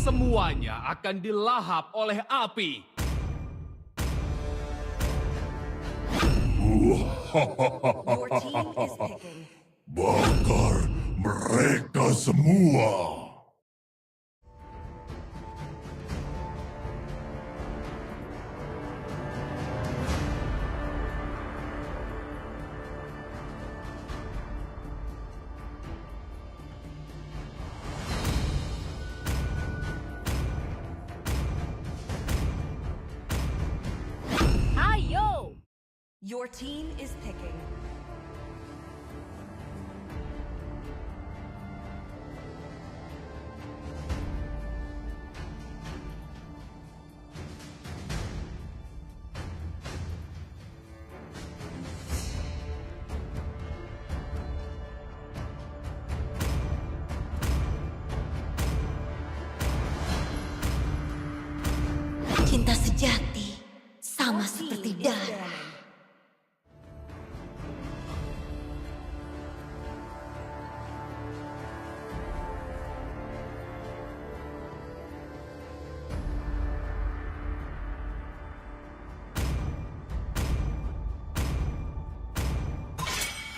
Semuanya akan dilahap oleh api. Your team is picking. Bakar mereka semua. Ayo! Your team is picking. sejati sama Your team seperti is darah. banning.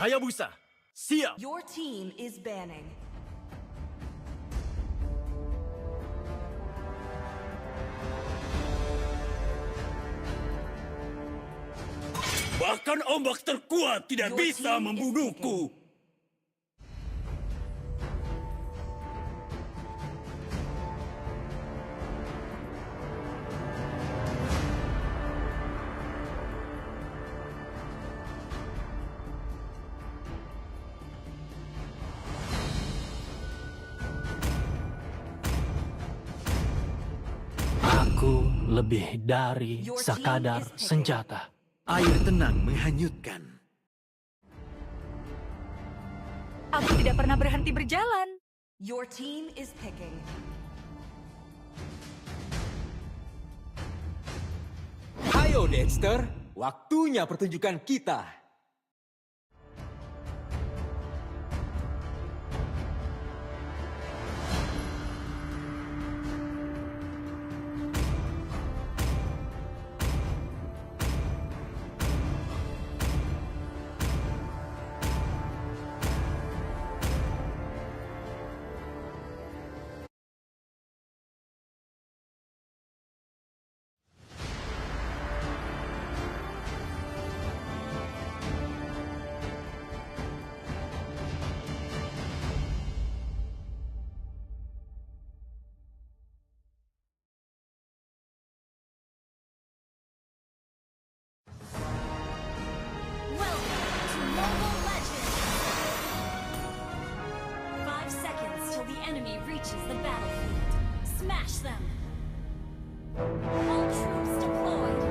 Hayabusa, siap. Your team is banning. Bahkan ombak terkuat tidak Your bisa team is membunuhku. Aku lebih dari Your team sekadar is picking. senjata. Air tenang menghanyutkan. Aku tidak pernah berhenti berjalan. Your team is picking. Ayo Dexter, waktunya pertunjukan kita. Welcome to Mobile Legends! 5 seconds till the enemy reaches the battlefield. Smash them! All troops deployed!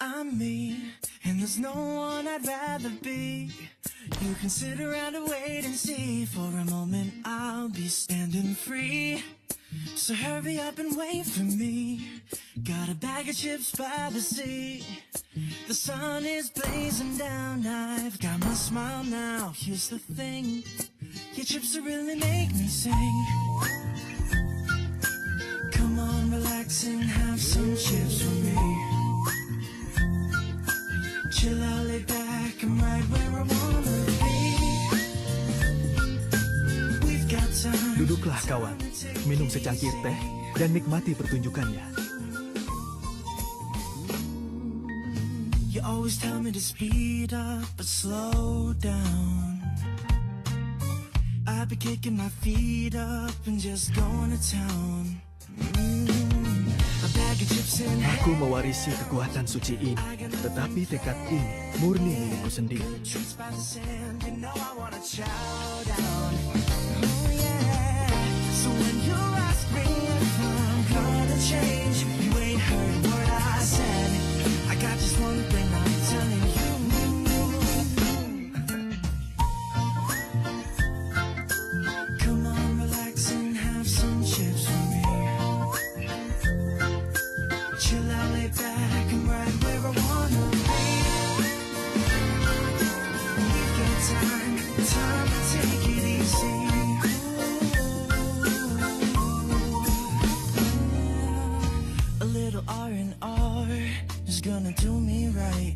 I'm me, and there's no one I'd rather be. You can sit around and wait and see. For a moment I'll be standing free. So hurry up and wait for me. Got a bag of chips by the sea. The sun is blazing down. I've got my smile now. Here's the thing, your chips will really make me sing. Come on, relax and have some chips for me. Chill out, lay back, I'm right where I wanna be. We've got time. Duduklah kawan, minum secangkir teh dan nikmati pertunjukannya. You always tell me to speed up, but slow down. I've been kicking my feet up and just going to town. A bag of chips in hand. Aku mewarisi kekuatan suci ini, tetapi tekad ini murni milikku sendiri. Treats by the sand, you know I wanna chow down. Oh yeah. So when you ask me if I'm gonna change, you ain't heard a word I said. I got just one thing I'm telling you. Come on, relax and have some chips for me. Chill out, lay back, I'm right where I wanna be. We've got time to take it easy. A little R&R is gonna do me right.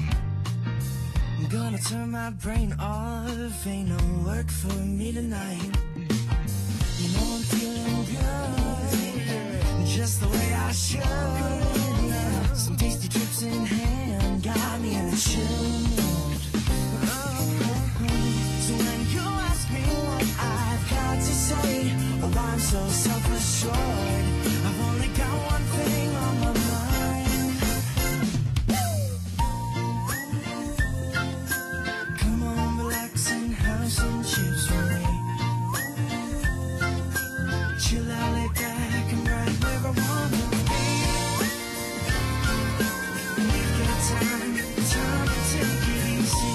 I'm gonna turn my brain off, ain't no work for me tonight. You know I'm feeling good, just the way I should. Some tasty trips in hand, got me in a chill mood. So when you ask me what I've got to say, oh I'm so self-assured, I've only got one thing on my mind. Come on, relax and have some chips for me. Chill out, lay back, I'm right where I wanna be. We've got time to take it easy.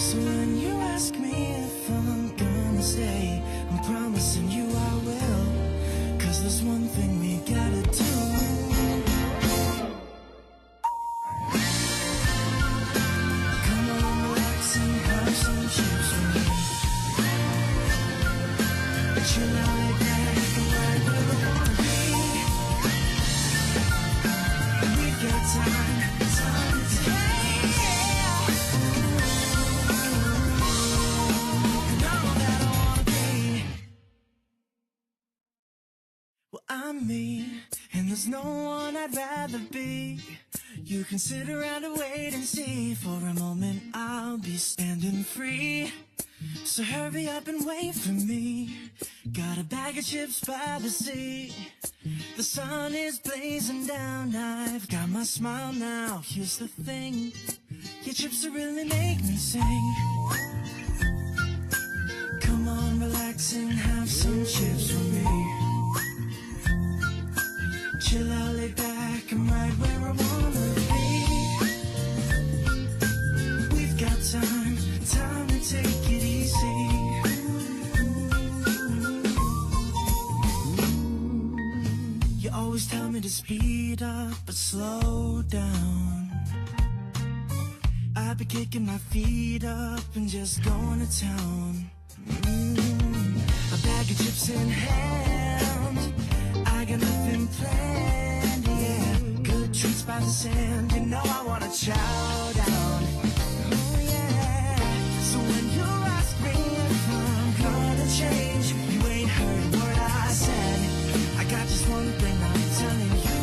So when you ask me if I'm gonna stay, I'm promising you I will. 'Cause there's one thing we gotta do. Come on, relax and have some chips with me. Chill out, lay back, I'm right where I wanna be. We've got time to take. Well, I'm me, and there's no one I'd rather be. You can sit around and wait and see. For a moment I'll be standing free. So hurry up and wait for me. Got a bag of chips by the sea. The sun is blazing down. I've got my smile now. Here's the thing, your chips will really make me sing. Come on, relax and have some chips for me. Chill out, lay back, I'm right where I wanna be. We've got time to take it easy. You always tell me to speed up, but slow down. I've been kicking my feet up and just going to town. A bag of chips in hand, I got nothing planned, yeah. Good treats by the sand, you know I wanna chow down. Oh yeah. So when you ask me if I'm gonna change, you ain't heard a word I said. I got just one thing I'm telling you.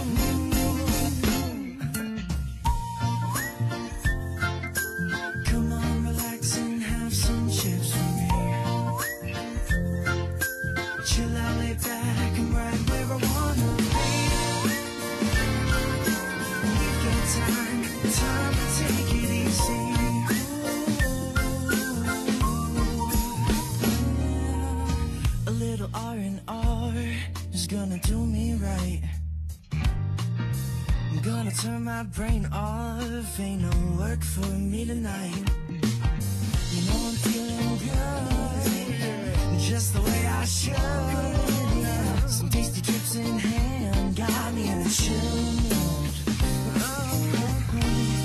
little R&R is gonna do me right. I'm gonna turn my brain off, ain't no work for me tonight. You know I'm feeling good, just the way I should. Some tasty trips in hand, got me in a chill mood.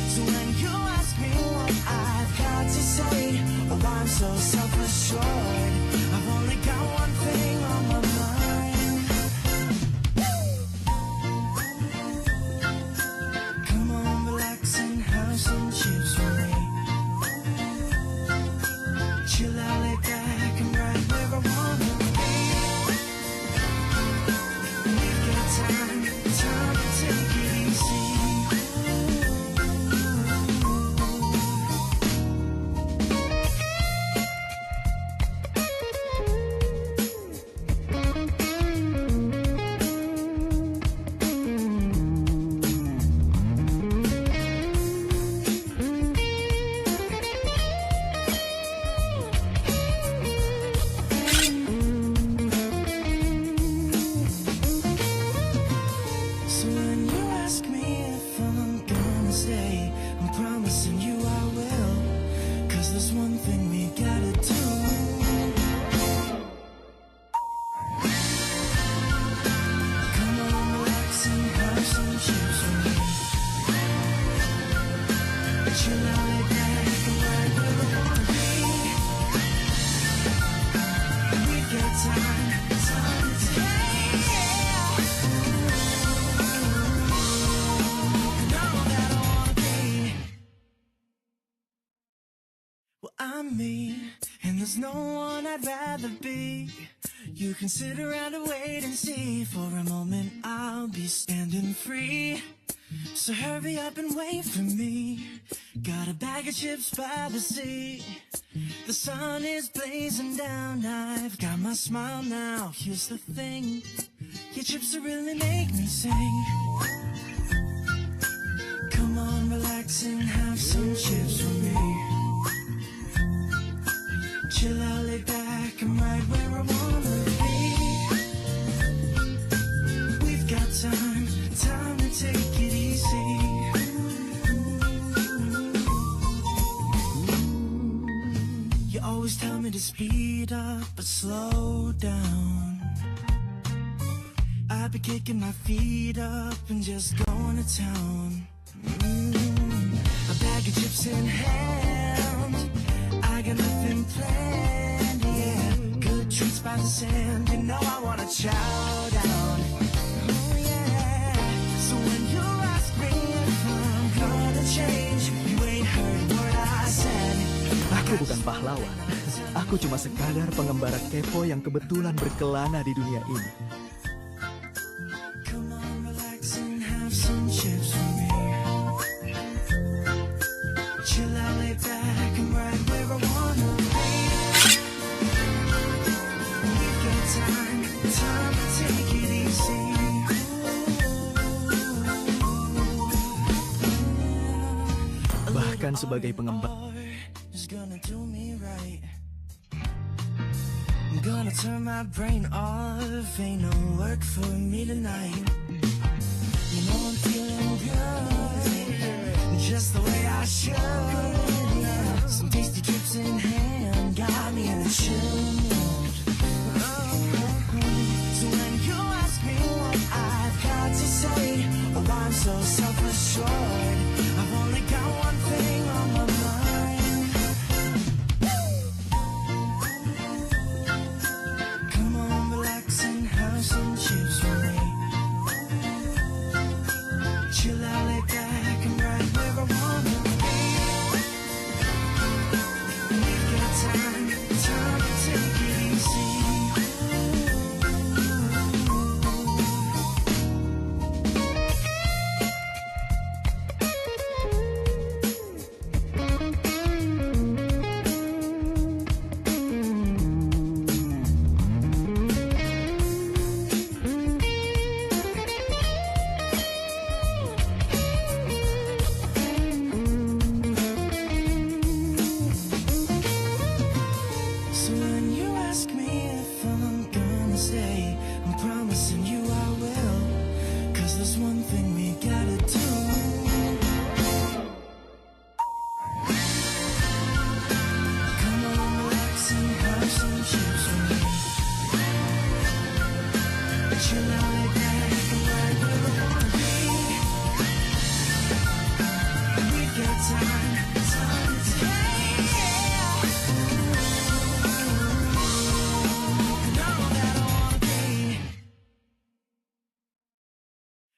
So when you ask me what I've got to say, oh, I'm so self-assured. I've only got one thing on my mind. Come on, relax and have some chips with me. Chill out, lay back and right where I wanna be. We've got time to take it easy. So when you ask me if I'm gonna stay, I'm promising you I will. 'Cause there's one thing we gotta do. Come on, relax and have some chips with me. Chill out, lay back and right where I wanna be. We've got time to take. Well, I'm me, and there's no one I'd rather be. You can sit around and wait and see. For a moment I'll be standing free. So hurry up and wait for me. Got a bag of chips by the sea. The sun is blazing down. I've got my smile now. Here's the thing, your chips will really make me sing. Come on, relax and have some chips with me. Chill out, lay back, I'm right where I wanna be. We've got time to take it easy. You always tell me to speed up, but slow down. I've been kicking my feet up and just going to town. A bag of chips in hand, I got nothing planned, yeah. Good treats by the sand, you know I wanna chow down. Oh yeah. So when you ask me if I'm gonna change, you ain't heard what I said. Aku bukan pahlawan. Aku cuma sekadar pengembara kepo yang kebetulan berkelana di dunia ini. Come on, relax and have some chips with me. Chill out, lay back and right where I wanna be. We've got time to take it easy. Bahkan sebagai pengembara, Is gonna do me right. I'm gonna turn my brain off, ain't no work for me tonight. You know I'm feeling good, just the way I should. Some tasty trips in hand, got me in a chill mood. So when you ask me what I've got to say, oh, I'm so self-assured. I've only got one thing on my mind. Come on, relax and have some chips with me. Chill out, lay back and right where I wanna be. We've got time to take it easy.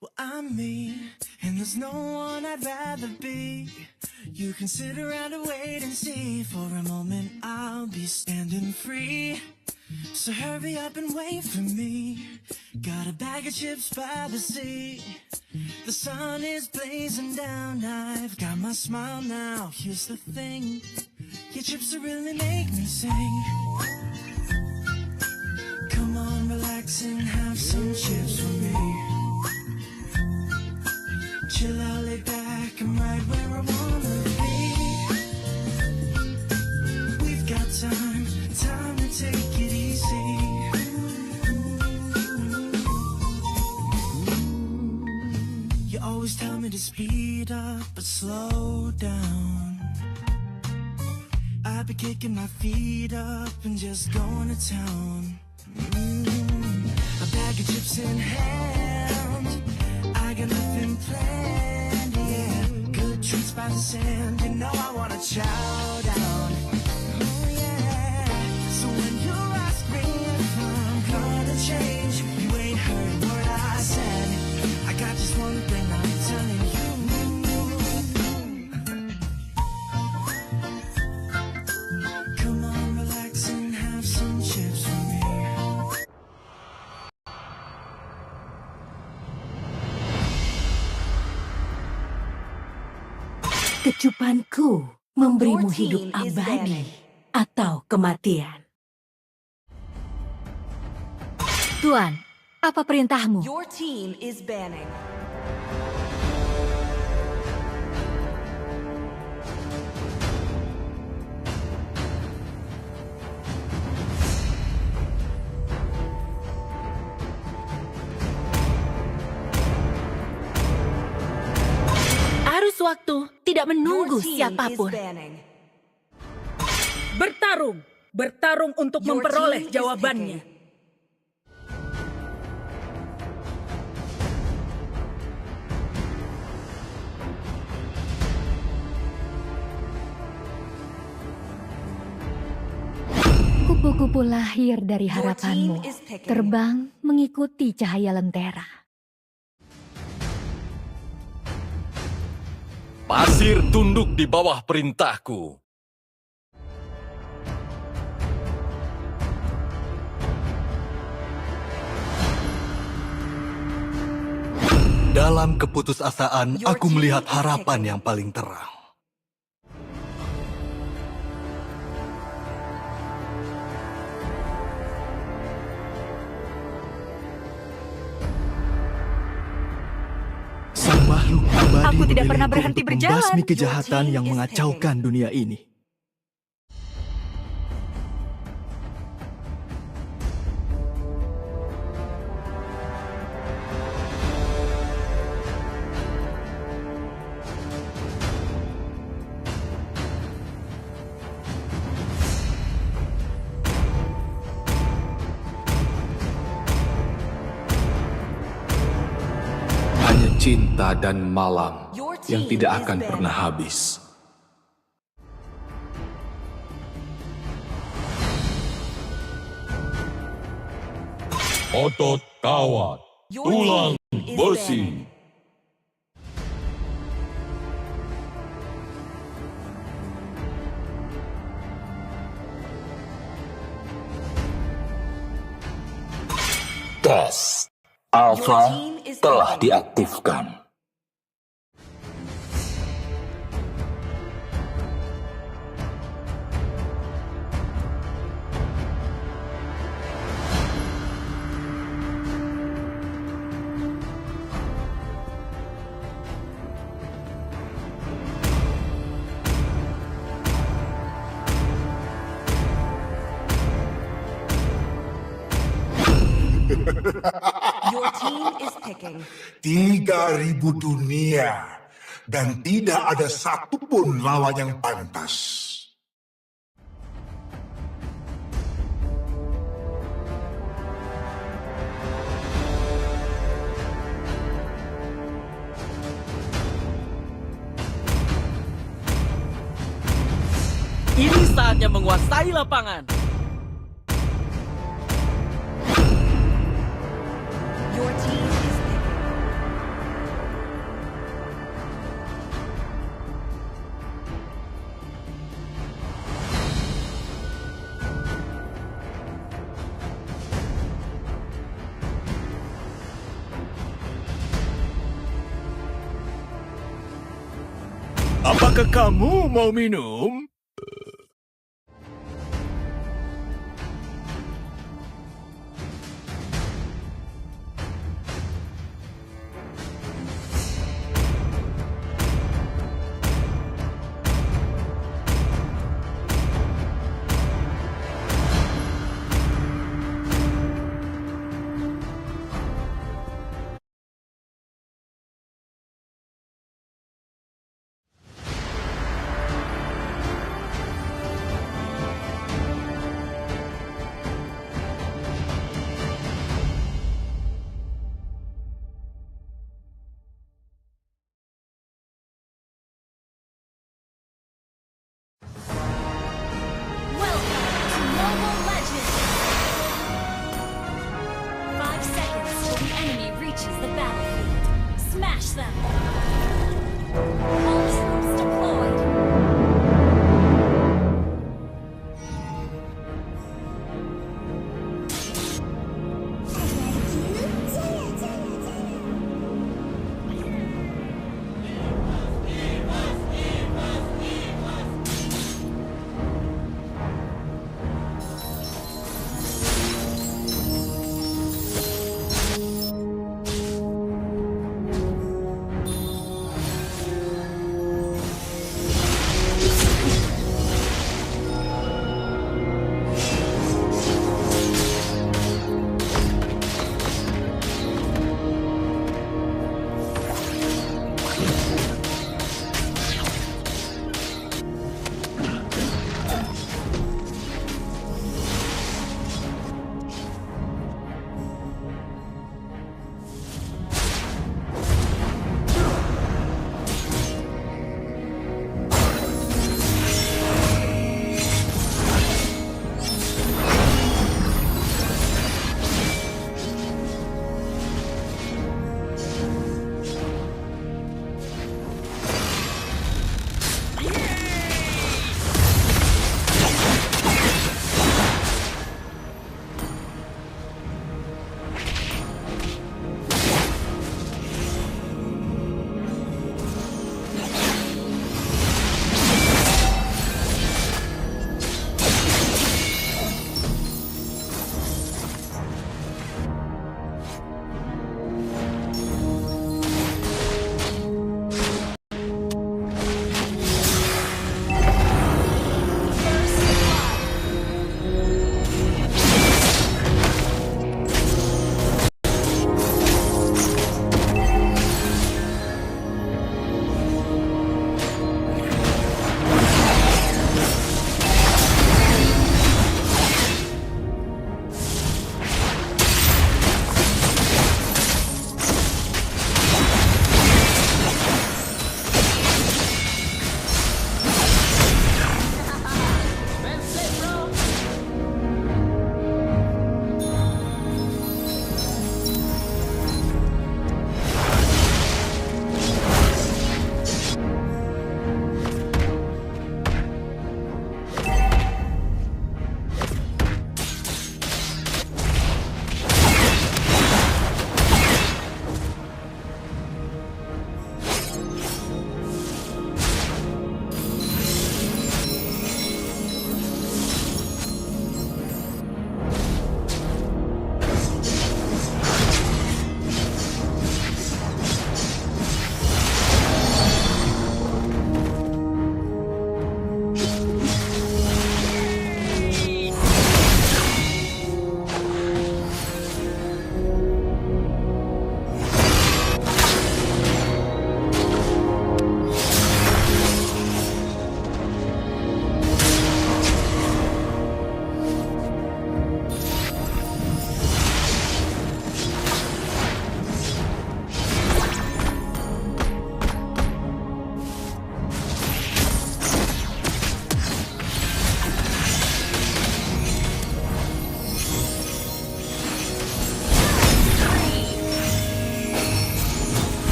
Well, I'm me, and there's no one I'd rather be. You can sit around and wait and see. For a moment I'll be standing free. So hurry up and wait for me. Got a bag of chips by the sea. The sun is blazing down. I've got my smile now. Here's the thing, your chips will really make me sing. Come on, relax and have some chips for me. Chill out, lay back, I'm right where I wanna be. We've got time to take it easy. You always tell me to speed up, but slow down. I've been kicking my feet up and just going to town. A bag of chips in hand, I got nothing planned, yeah. Good treats by the sand, you know I wanna chow down. Oh yeah. So when you ask me if I'm gonna change, you ain't heard a word I said. I got just one thing I'm telling you. Come on, relax and have some chips for me. Kecupanku memberimu hidup abadi atau kematian. Tuan, apa perintahmu? Your team is banning. Arus waktu tidak menunggu Your team siapapun. is banning. Bertarung untuk Your memperoleh team is jawabannya. picking. Kupu-kupu lahir dari harapanmu, is picking. terbang mengikuti cahaya lentera. Pasir tunduk di bawah perintahku. Dalam keputusasaan, aku melihat harapan yang paling terang. Sang makhluk abadi Aku tidak pernah memilihku berhenti untuk berjalan. membasmi kejahatan Your team yang is mengacaukan dunia ini. Hanya cinta dan malam Your yang team tidak is akan banned. pernah habis. Otot kawat, Your tulang team is besi. banning. Tes Alpha Your team is telah picking. diaktifkan. Your team is picking. 3.000 dunia. Dan tidak ada satupun lawan yang pantas. Ini saatnya menguasai lapangan. Your team is picking. Apakah kamu mau minum? Smash them! All troops deployed!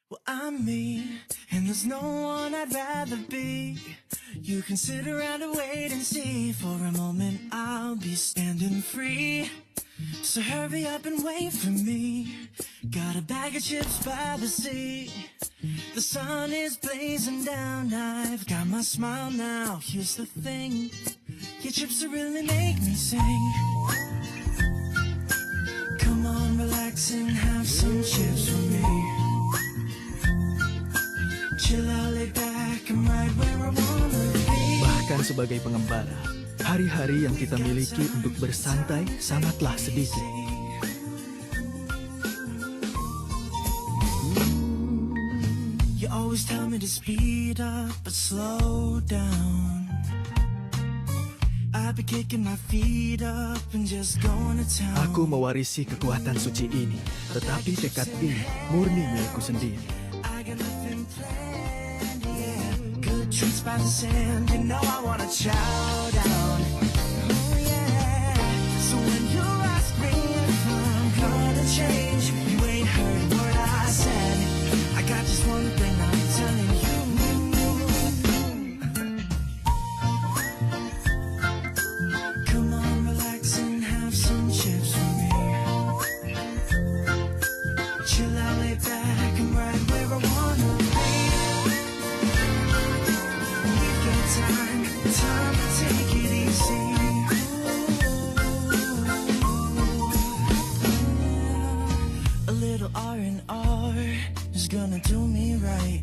Well, I'm me, and there's no one I'd rather be. You can sit around and wait and see. For a moment, I'll be standing free. So hurry up and wait for me. Got a bag of chips by the sea. The sun is blazing down. I've got my smile now. Here's the thing. Your chips will really make me sing. Come on, relax and have some chips with me. Chill out, lay back, I'm right where I wanna be. Bahkan sebagai pengembara, hari-hari yang kita miliki untuk bersantai sangatlah sedikit. You always tell me to speed up, but slow down. I've been kicking my feet up and just going to town. Aku mewarisi kekuatan suci ini, tetapi tekad ini murni milikku sendiri. I got nothing planned, yeah. Good treats by the sand, you know I wanna chow down. Oh yeah. So when you ask me if I'm gonna change, you ain't heard a word I said. I got just one thing I'm telling you. Come on, relax and have some chips with me. Chill out, lay back, I'm right where I wanna be. We've got time to take it easy. A little R&R is gonna do me right.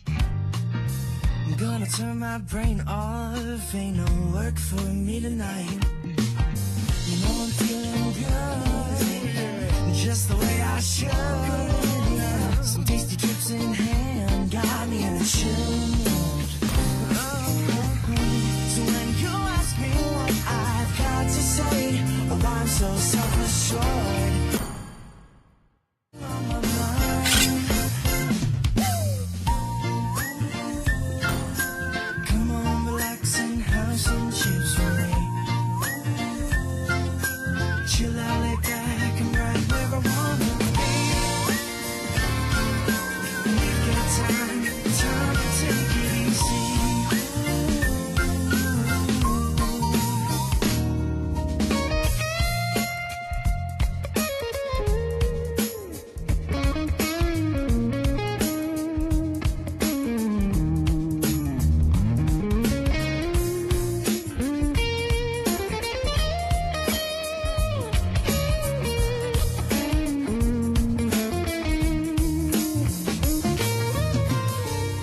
I'm gonna turn my brain off, ain't no work for me tonight. You know I'm feeling good, just the way I should. Some tasty trips in hand, got me in a chill mood. So when you ask me what I've got to say, oh, I'm so self-assured. On my mind. Come on, relax and have some chips with me. Chill out, lay back, I'm right where I wanna be. We've got time to take it easy.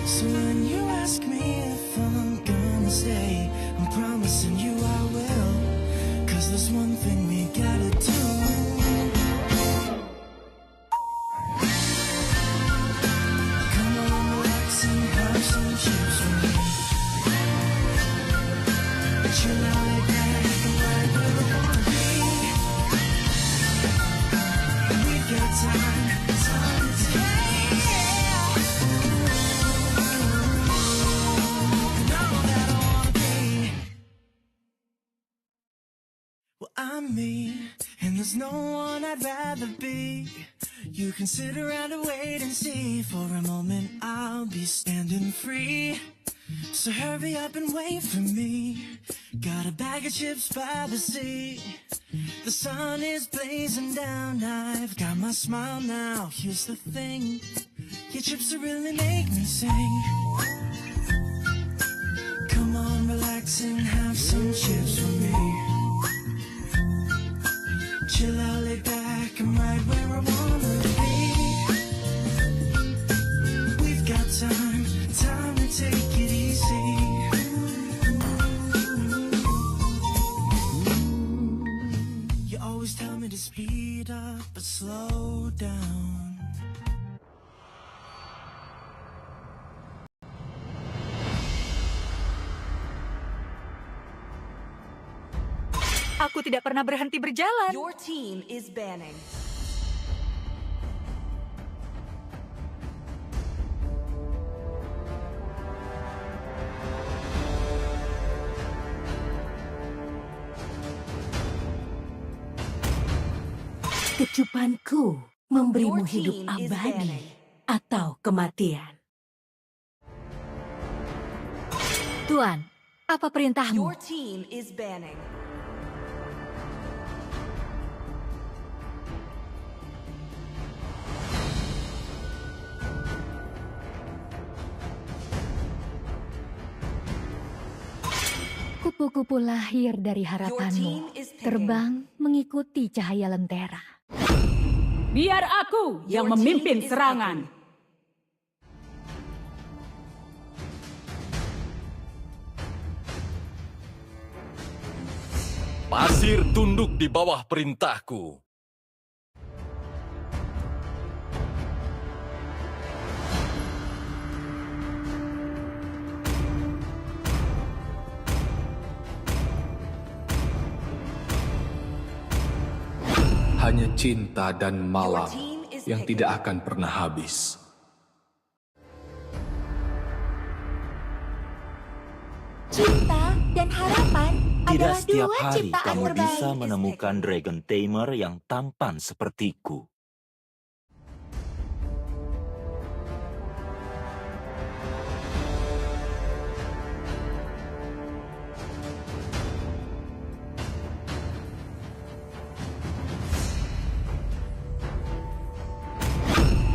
So when you ask me if I'm gonna stay, I'm promising you I will. 'Cause there's one thing we gotta do. Come on, relax and have some chips with me. Chill out, lay back, I'm right where I wanna be. We've got time to take. Well, I'm me, and there's no one I'd rather be. You can sit around and wait and see. For a moment, I'll be standing free. So hurry up and wait for me. Got a bag of chips by the sea. The sun is blazing down. I've got my smile now. Here's the thing. Your chips will really make me sing. Come on, relax and have some chips with me. Chill out, lay back, I'm right where I wanna be. We've got time to take it easy. You always tell me to speed up, but slow down. Aku tidak pernah berhenti berjalan. Your team is banning. Kecupanku memberimu Your hidup team is abadi banning. atau kematian. Tuan, apa perintahmu? Your team is banning. Kupu-kupu lahir dari harapanmu, terbang mengikuti cahaya lentera. Biar aku yang memimpin serangan. Pasir tunduk di bawah perintahku. Hanya cinta dan malam yang tidak akan pernah habis. Cinta dan harapan Tidak adalah setiap dua hari ciptaan kamu terbaik. bisa menemukan Dragon Tamer yang tampan sepertiku.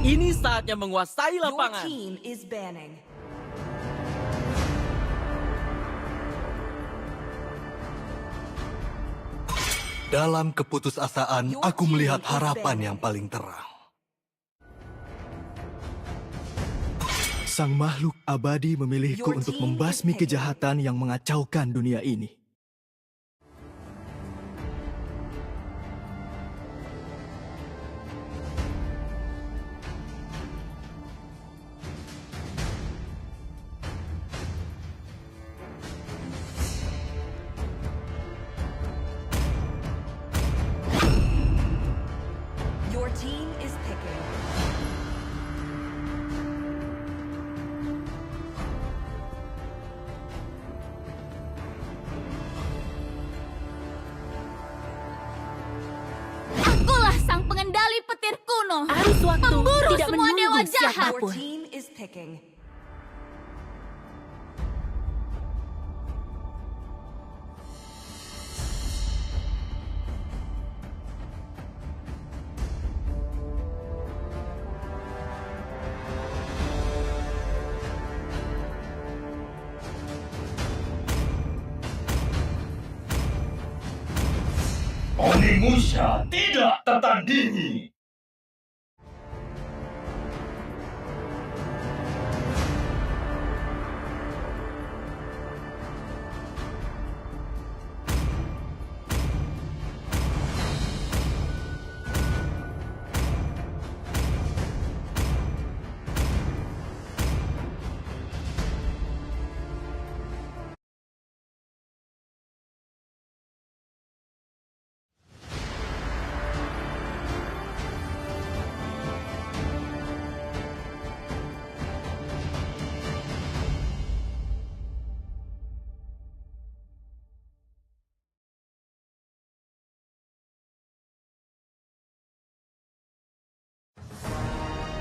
Ini saatnya menguasai Your lapangan. team is banning. Dalam keputusasaan, aku melihat harapan yang paling terang. Sang makhluk abadi memilihku untuk membasmi kejahatan yang mengacaukan dunia ini. Your team is picking. Akulah sang pengendali petir kuno. Arus waktu Pemburu tidak semua menunggu dewa jahat. Your siapapun. team is picking. Onimusha tidak tertandingi.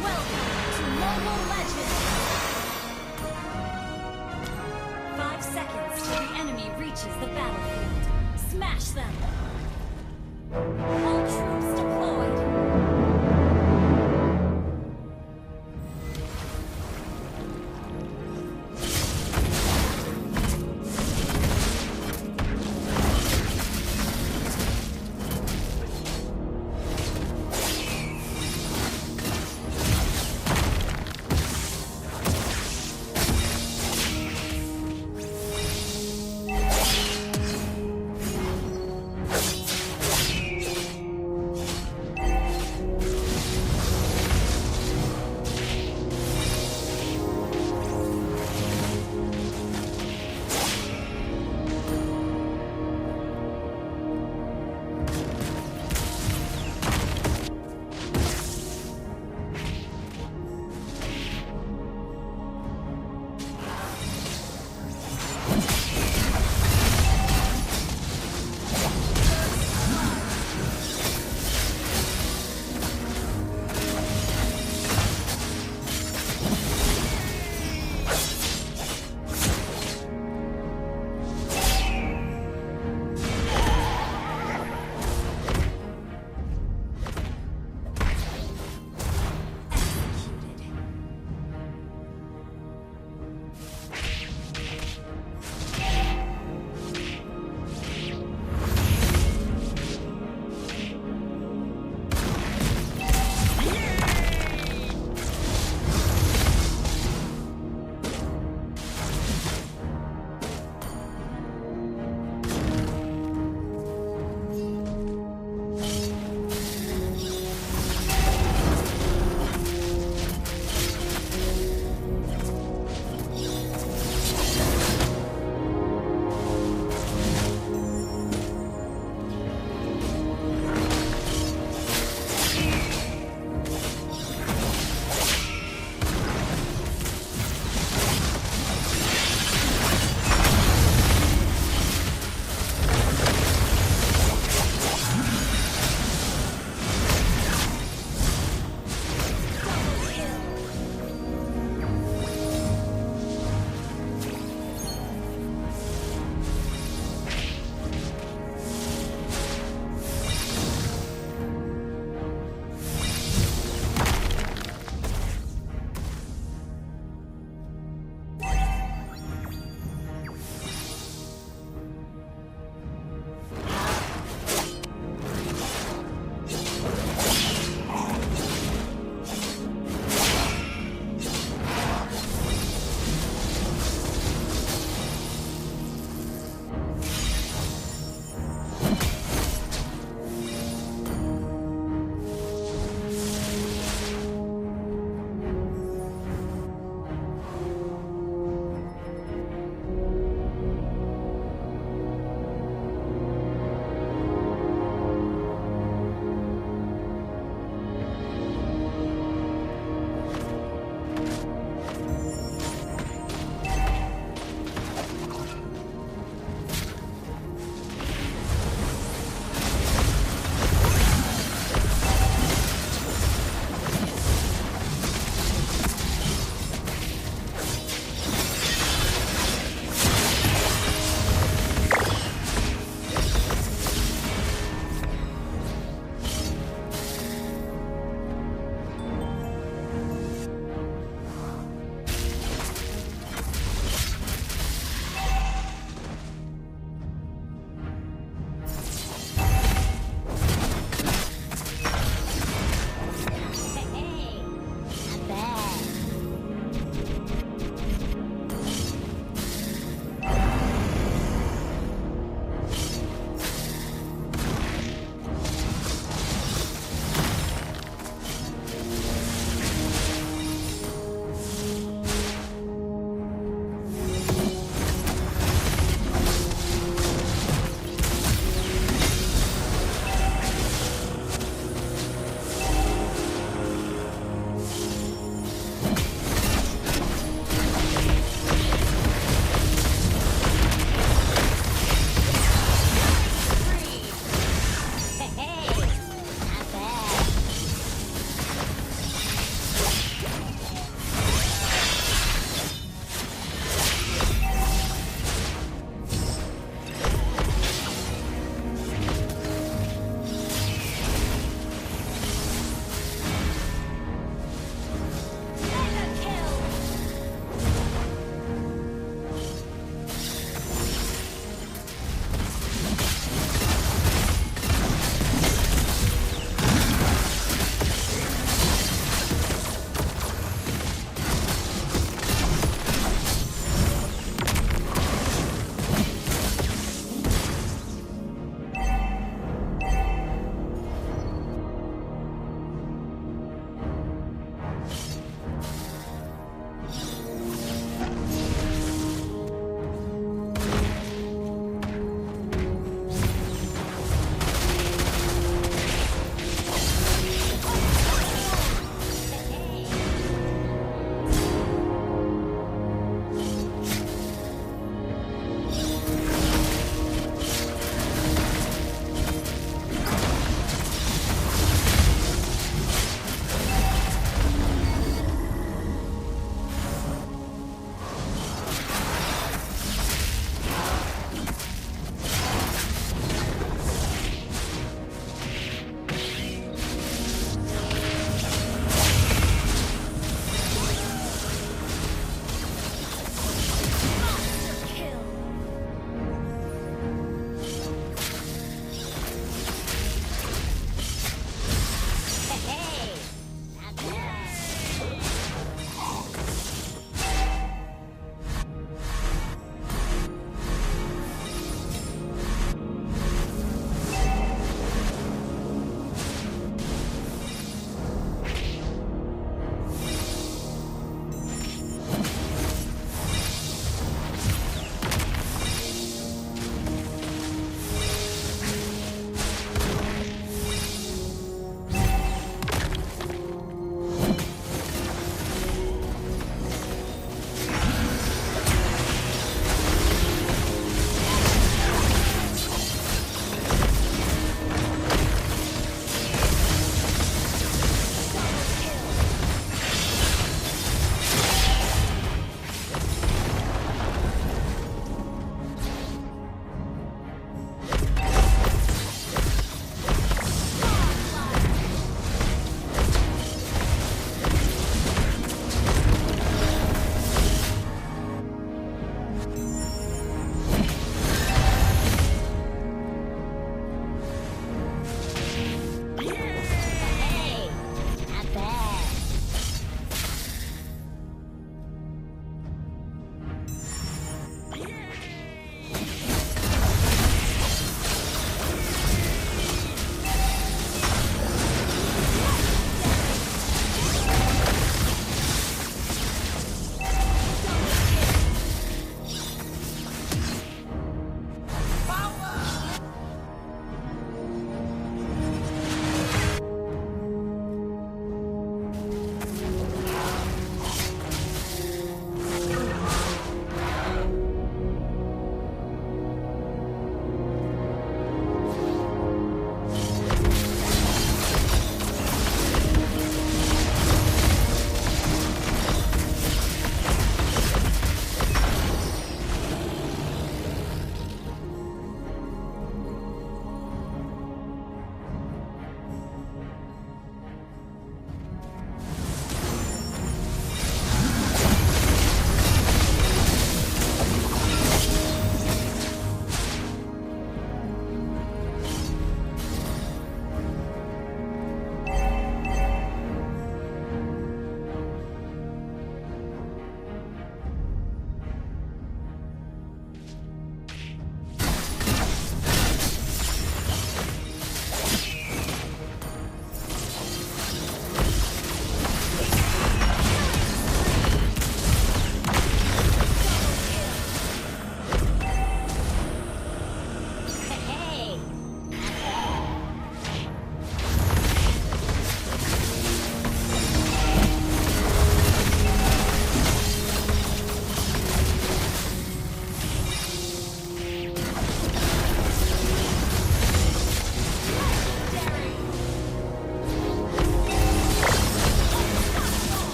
Welcome to Mobile Legends. 5 seconds till the enemy reaches the battlefield. Smash them. All troops deployed.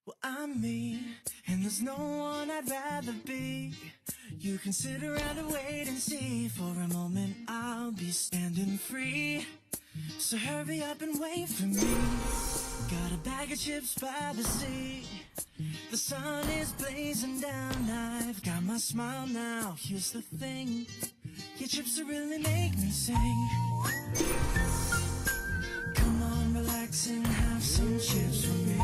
Well, I'm me, and there's no one I'd rather be. You can sit around and wait and see. For a moment I'll be standing free. So hurry up and wait for me. Got a bag of chips by the sea. The sun is blazing down. I've got my smile now. Here's the thing, your chips will really make me sing. Come on, relax and have some chips with me.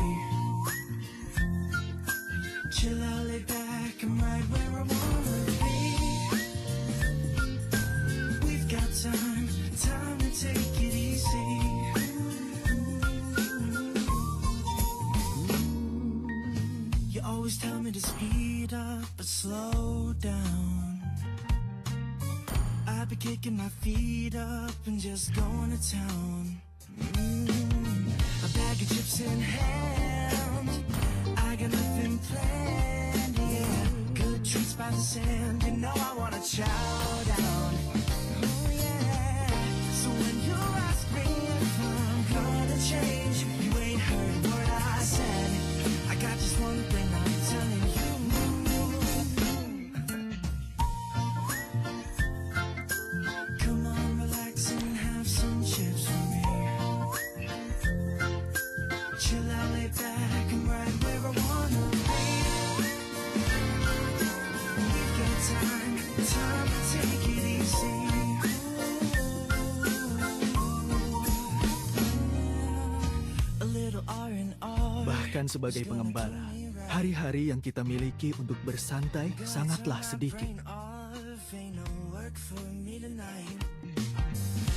Chill out, lay back, I'm right where I wanna be. We've got time to take it easy. You always tell me to speed up, but slow down. I've been kicking my feet up and just going to town. A bag of chips in hand, I got nothing planned, yeah. Good treats by the sand, you know I wanna chow down. Oh yeah. So when you ask me if I'm gonna change, you ain't heard a word I said. I got just one thing I'm telling you. Come on, relax and have some chips with me. Chill out, lay back, I'm right where I wanna be. We've got time to take it easy. A little R&R. Bahkan sebagai pengembara, hari-hari yang kita miliki untuk bersantai sangatlah sedikit. Ain't no work for me tonight.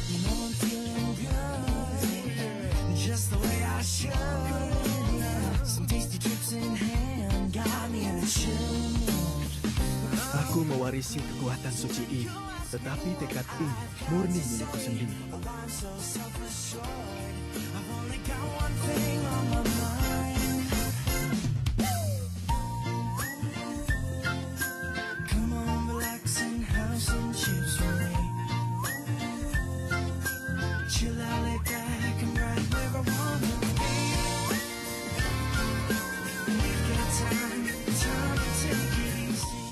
You know I'm feeling good, just the way I should. Some tasty chips in hand, got me in a chill mood. Aku mewarisi kekuatan suci ini, tetapi tekad ini murni milikku sendiri. I'm so self-assured, I've only got one thing on my mind. Come on, relax and have some chips with me. Chill out, lay back, I'm right where I wanna be. We've got time to take it easy.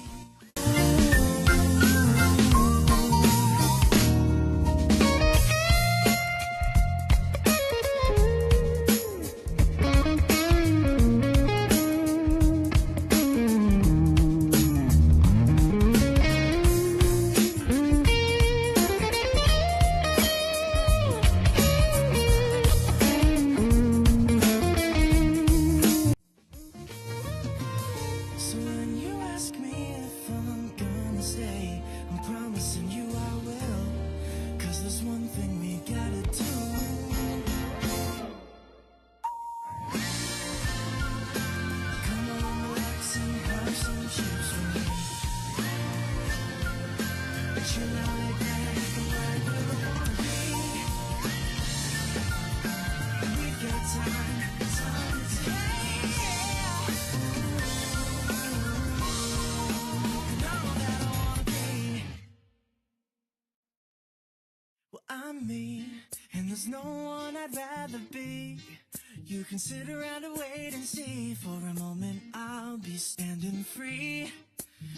So when you ask me if I'm gonna stay, I'm promising you I will. 'Cause there's one thing we gotta do. Come on, relax and have some chips with me. Chill out, lay back, and right where I wanna be. We've got time to take. Well, I'm me, and there's no one I'd rather be. You can sit around and wait and see. For a moment I'll be standing free.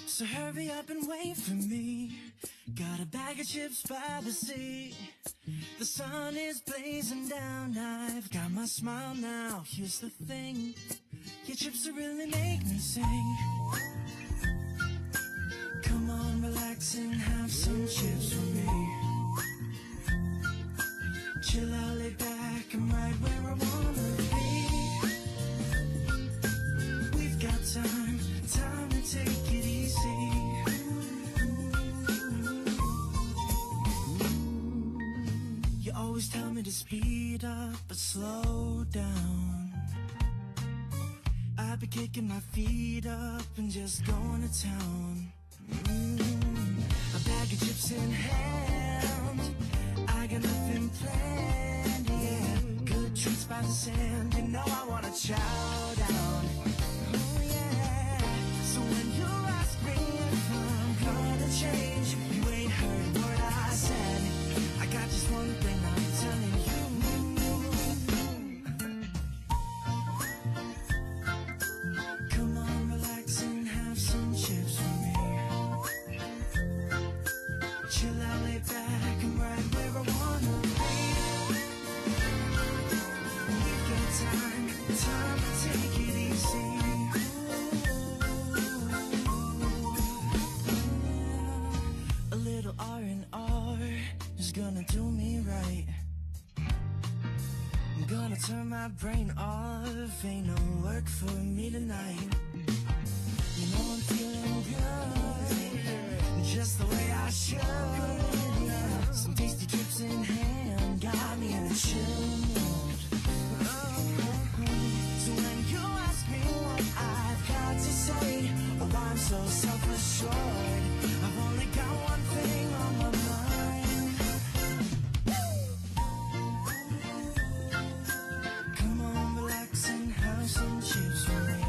So hurry up and wait for me. Got a bag of chips by the sea. The sun is blazing down. I've got my smile now. Here's the thing, your chips will really make me sing. Come on, relax and have some chips with me. Chill out, lay back, I'm right where I wanna be. We've got time to take it easy. You always tell me to speed up, but slow down. I've been kicking my feet up and just going to town. A bag of chips in hand, I got nothing planned, yeah. Good treats by the sand, you know I wanna chow down. Oh yeah. So when you ask me if I'm gonna change, you ain't heard a word I said. I got just one thing I'm telling you. and art is gonna do me right. I'm gonna turn my brain off, ain't no work for me tonight. You know I'm feeling good, just the way I should. Some tasty trips in hand got me in a chill mood. So when you ask me what I've got to say, oh, I'm so self-assured. I've only got one thing on my mind. Come on, relax and have some chips with me.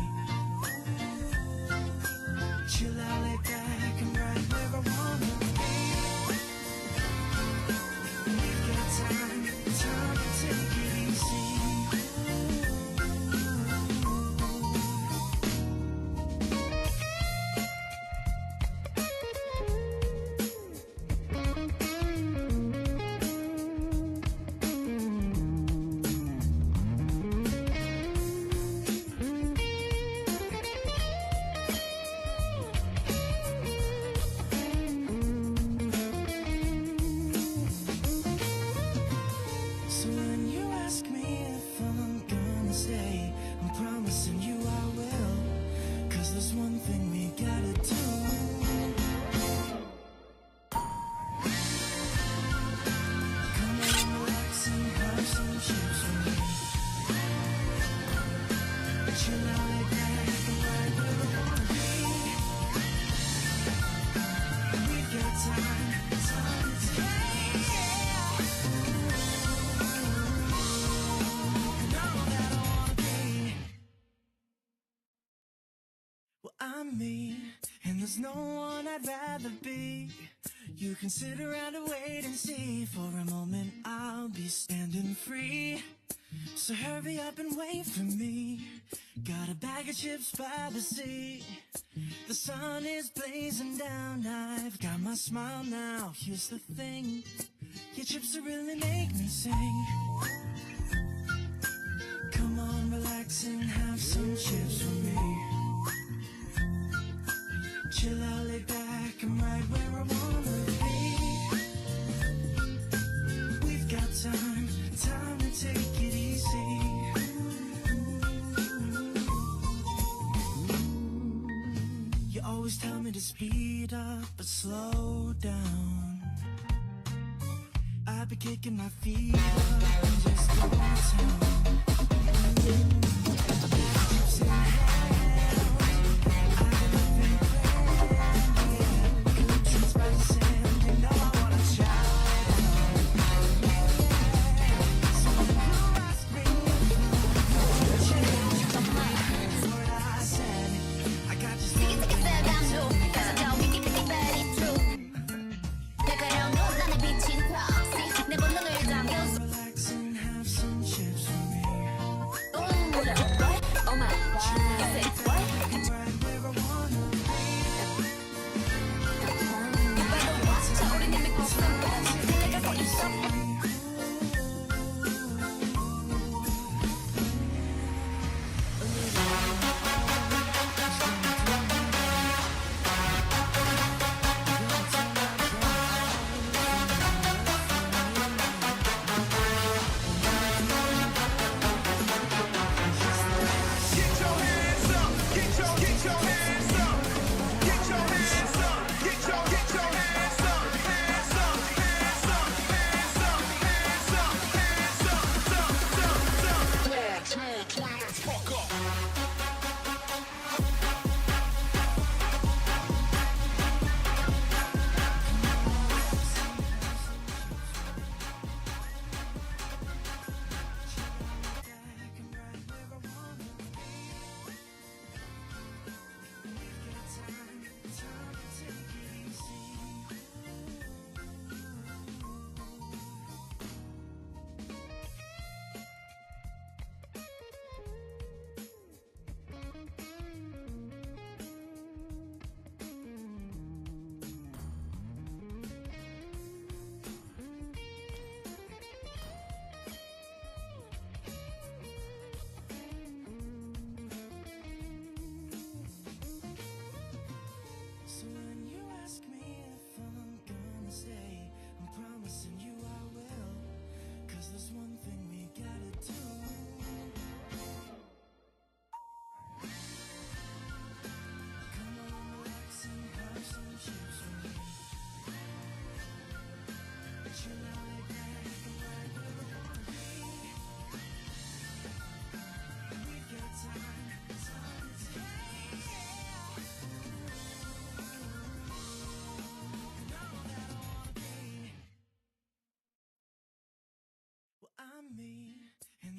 Chill out, lay back and right where I wanna be. We've got time to take it easy. So when you ask me if I'm gonna stay, I'm promising you I will. 'Cause there's one thing we gotta do. Come on, relax and have some chips with me. Chill out, lay back and right where I wanna be. We've got time to take. Well, I'm me, and there's no one I'd rather be. You can sit around and wait and see. For a moment I'll be standing free. So hurry up and wait for me. Got a bag of chips by the sea. The sun is blazing down. I've got my smile now. Here's the thing, your chips will really make me sing. Come on, relax and have some chips with me. Chill out, lay back, I'm right where I wanna be. We've got time to take it easy. You always tell me to speed up, but slow down. I've been kicking my feet up and just going to town. Chips in hand, I got nothing planned. Good trips by the sand, you know I wanna shout. So when you ask me if I'm change, that's what I said. I got just one thing. Relax and have some chips with me.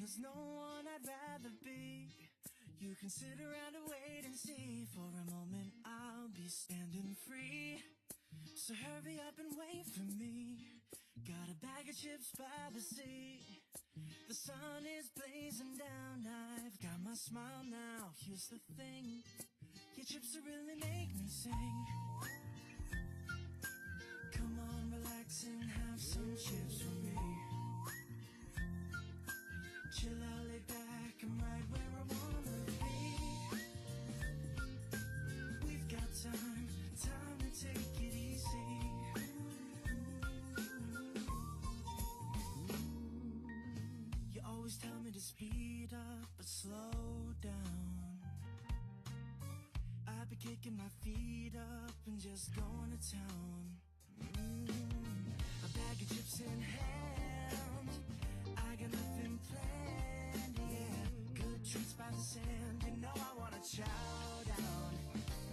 there's no one I'd rather be. You can sit around and wait and see. For a moment I'll be standing free. So hurry up and wait for me. Got a bag of chips by the sea. The sun is blazing down. I've got my smile now. Here's the thing. Your chips will really make me sing. Come on, relax and have some chips with me. Chill out, lay back, I'm right where I wanna be. We've got time to take it easy. You always tell me to speed up, but slow down. I've been kicking my feet up and just going to town. A bag of chips in hand, I got nothing planned, yeah. Good treats by the sand, you know I wanna chow down.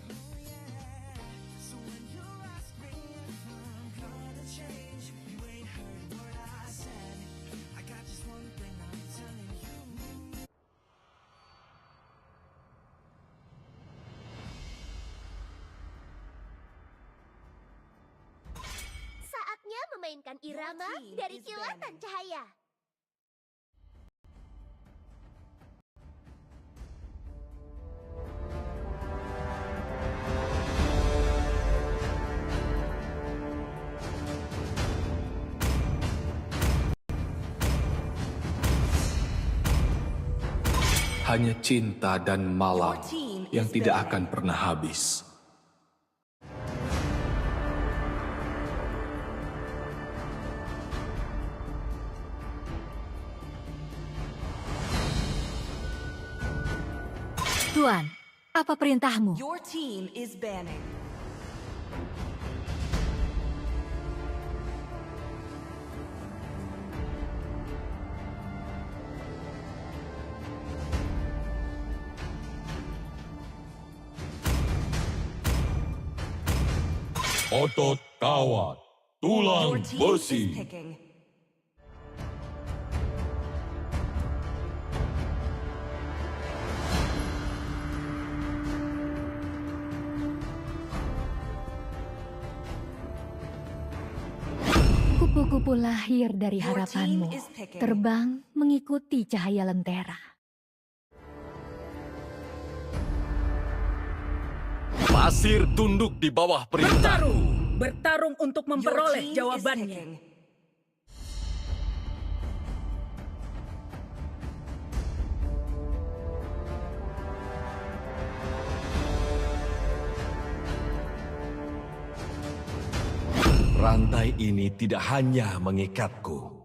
Oh yeah. So when you ask me if I'm gonna change, you ain't heard what I said. I got just one thing I'm telling you. Saatnya memainkan irama dari kilatan cahaya. Hanya cinta dan malam yang tidak akan pernah habis. Tuan, apa perintahmu? Your team is banning. Otot kawat, tulang besi. Kupu-kupu lahir dari harapanmu, terbang mengikuti cahaya lentera. Pasir tunduk di bawah perintah. Bertarung untuk memperoleh jawabannya. Rantai ini tidak hanya mengikatku.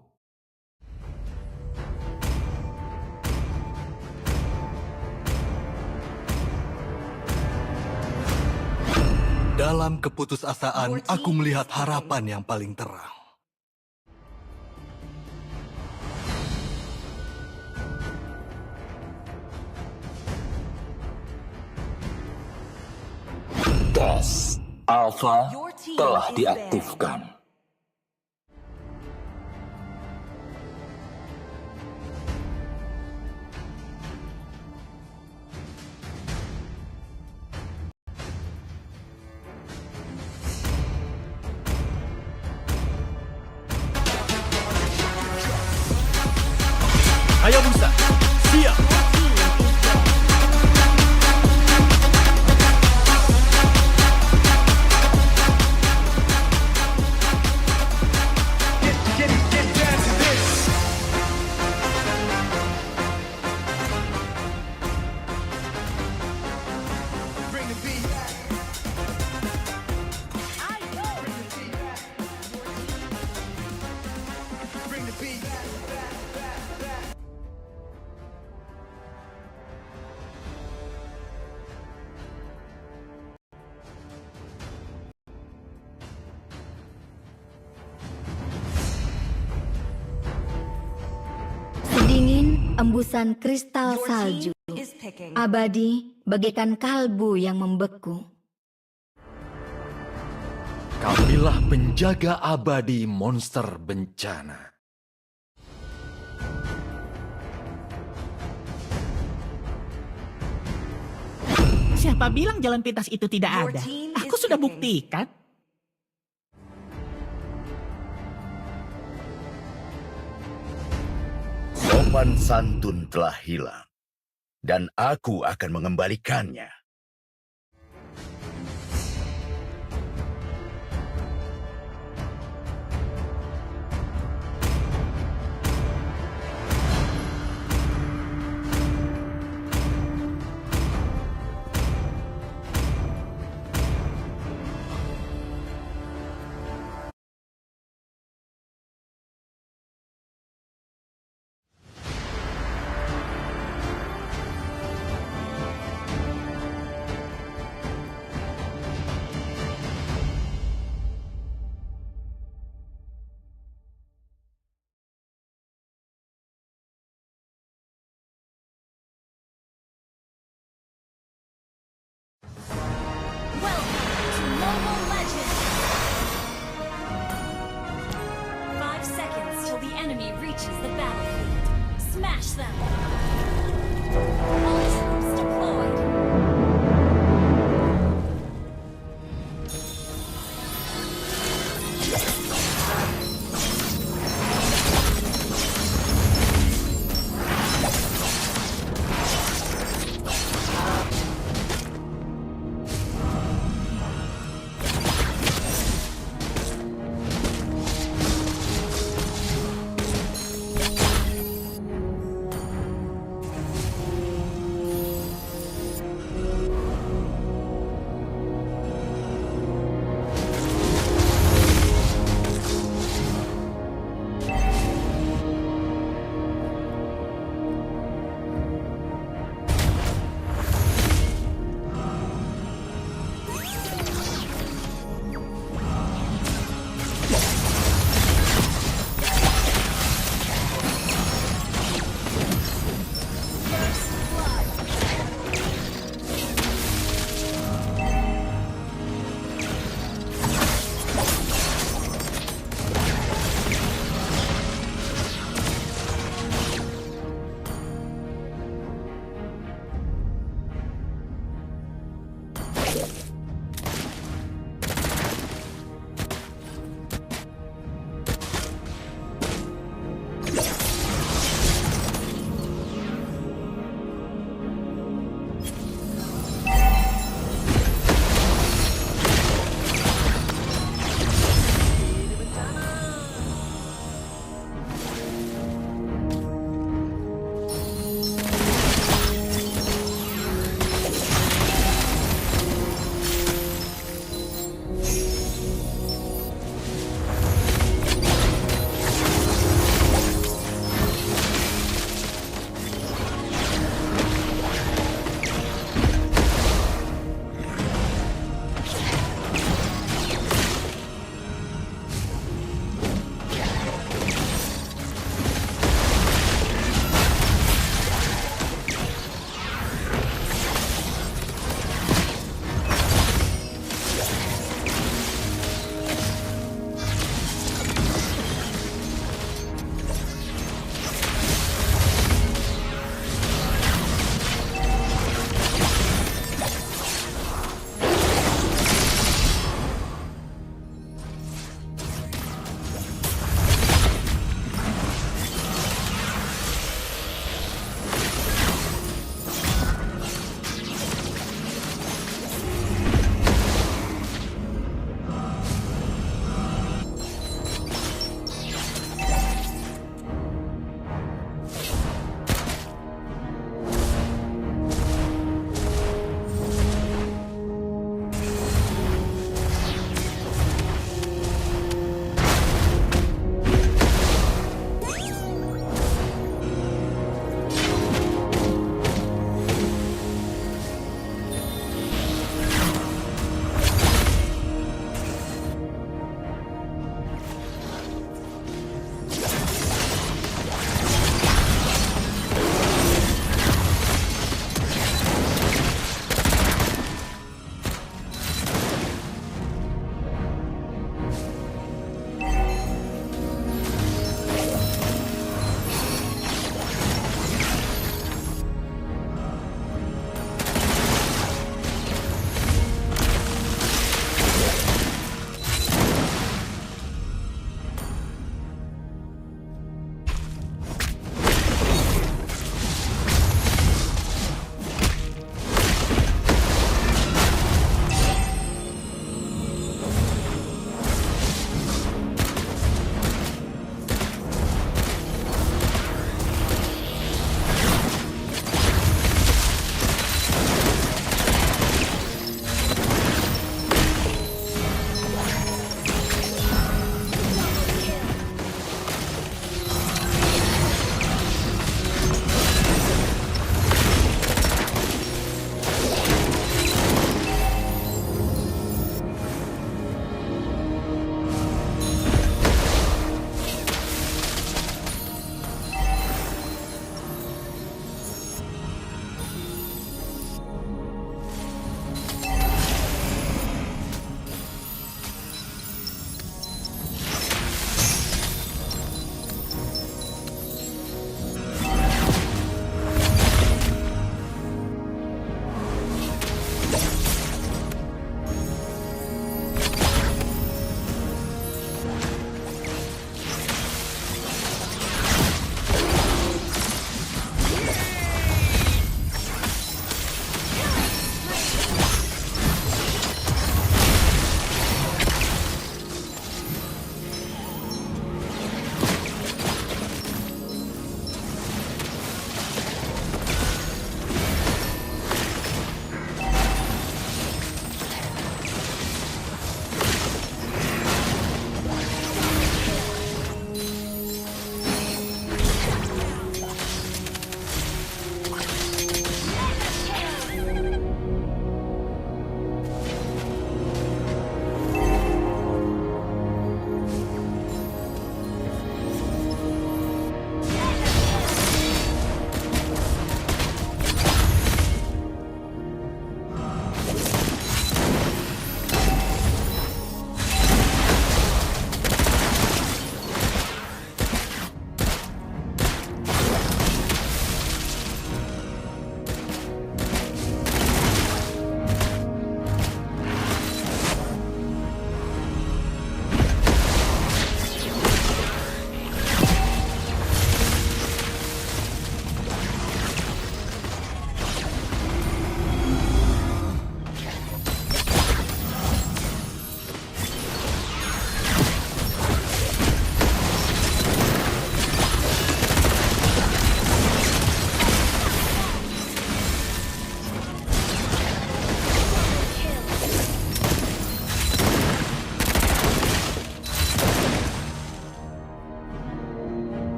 Dalam keputusasaan, aku melihat harapan yang paling terang. Tes Alpha telah diaktifkan. Hayabusa, siap! Sedingin embusan kristal salju, abadi bagaikan kalbu yang membeku. Kamilah penjaga abadi monster bencana. Siapa bilang jalan pintas itu tidak ada? Aku sudah buktikan. Sopan santun telah hilang, dan aku akan mengembalikannya. Smash them! All troops deployed!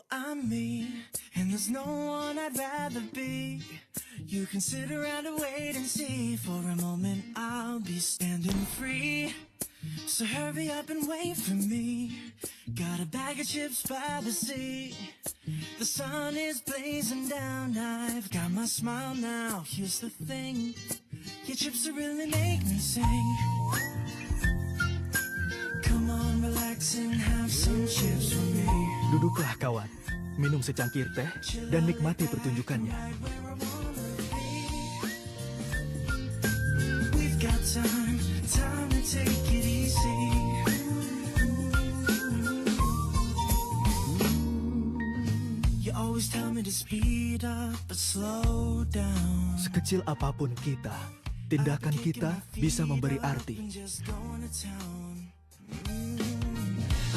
I'm me, and there's no one I'd rather be. You can sit around and wait and see. For a moment I'll be standing free. So hurry up and wait for me. Got a bag of chips by the sea. The sun is blazing down. I've got my smile now. Here's the thing, your chips will really make me sing. Come on, relax and have some chips with me. Duduklah kawan, minum secangkir teh dan nikmati pertunjukannya. We've got time to take it easy. You always tell me to speed up but slow down. Sekecil apapun kita, tindakan kita bisa memberi arti.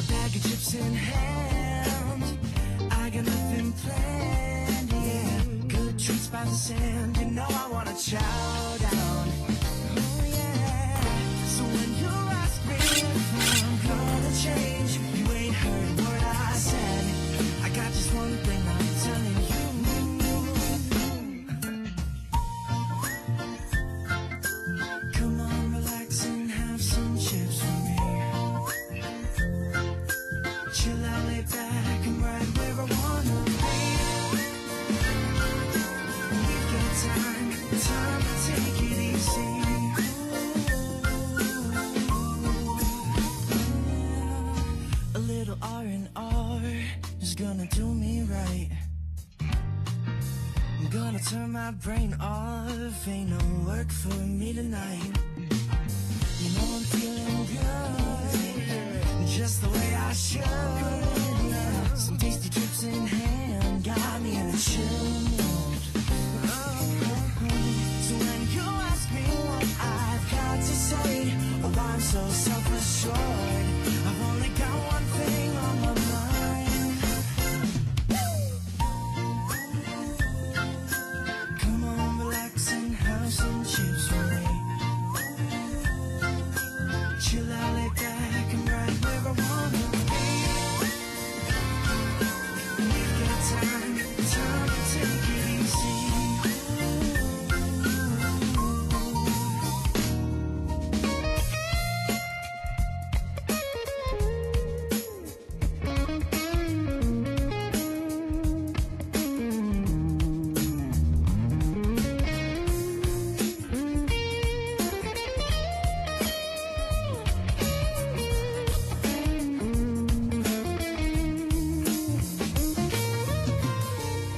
A bag of chips in hand, I got nothing planned, yeah. Good treats by the sand, you know I wanna chow down. Oh yeah. So when you ask me if I'm gonna change, you ain't heard a word I said. I got just one thing I'm telling you. Come on, relax and have some chips with me. Chill out, lay back, I'm right where I wanna be. We've got time to take it easy. A little R&R is gonna do me right. I'm gonna turn my brain off, ain't no work for me tonight. You know I'm feeling good, just the way I should. Some tasty chips in hand, got me in a chill mood. So when you ask me what I've got to say, oh I'm so self-assured, I've only got one thing on my mind. Come on, relax and have some chips with me. Chill out, lay back, and right where I wanna be. We've got time to take it easy.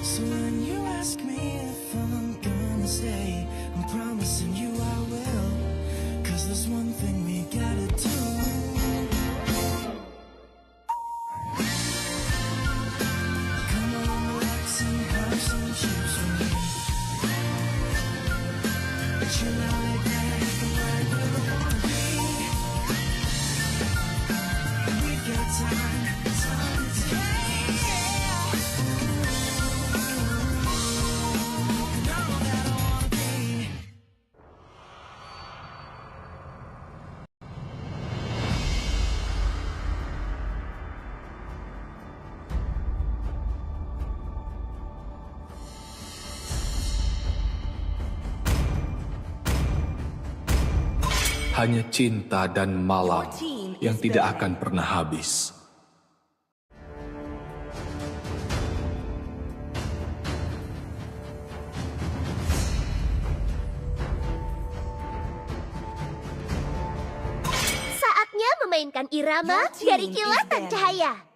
So when you ask me if I'm gonna stay, I'm promising you I will. 'Cause there's one thing we gotta do. Come on, relax and have some chips with me. Chill out, lay back, and right where I wanna be. We've got time to take. Hanya cinta dan malam yang tidak akan pernah habis. Saatnya memainkan irama dari kilatan cahaya.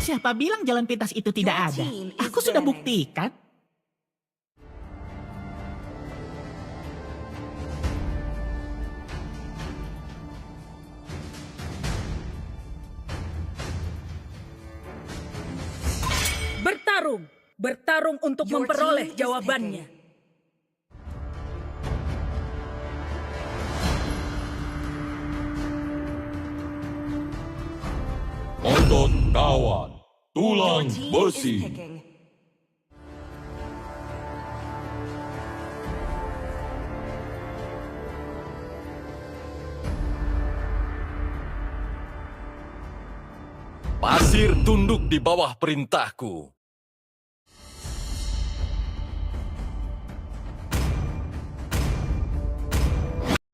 Siapa bilang jalan pintas itu tidak ada? Aku sudah buktikan. Bertarung untuk memperoleh jawabannya. Otot kawan. Tulang besi. Pasir tunduk di bawah perintahku.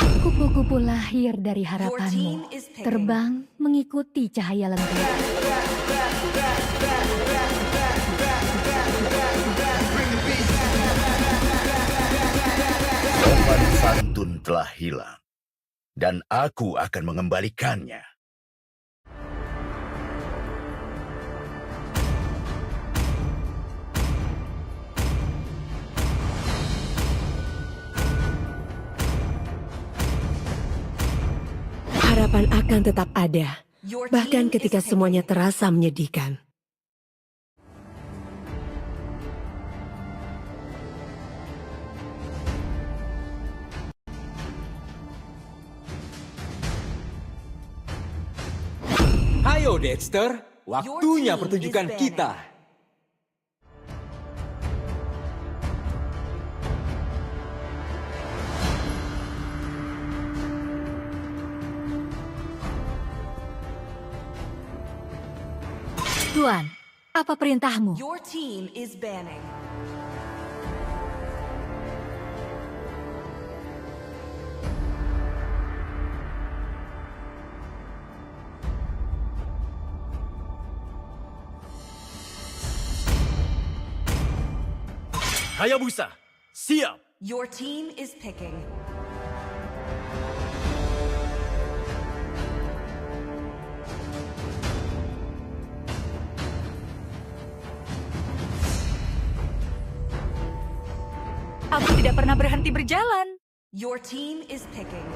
Kupu-kupu lahir dari harapanmu, terbang mengikuti cahaya lentera. Sopan santun telah hilang, dan aku akan mengembalikannya. Harapan akan tetap ada, bahkan ketika semuanya terasa menyedihkan. Hayo Dexter, waktunya pertunjukan kita. Tuan, apa perintahmu? Your team is banning. Hayabusa, siap. Your team is picking. Aku tidak pernah berhenti berjalan. Your team is picking.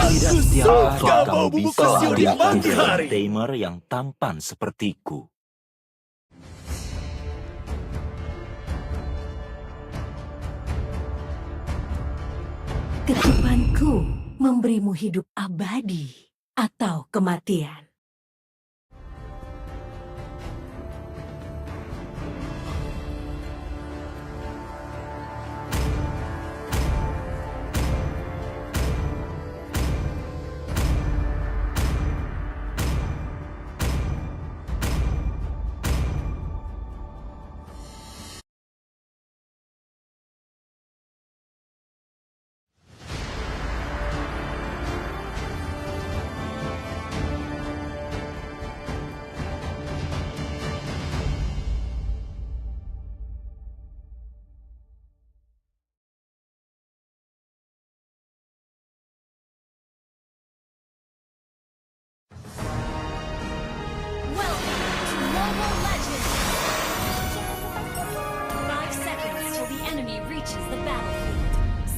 Tidak setiap Suka kamu bau bubuk bisa kecil di menjadi pagi Dragon hari. Tamer yang tampan sepertiku. Kecupanku memberimu hidup abadi atau kematian.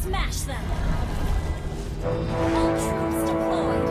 Smash them! All troops deployed!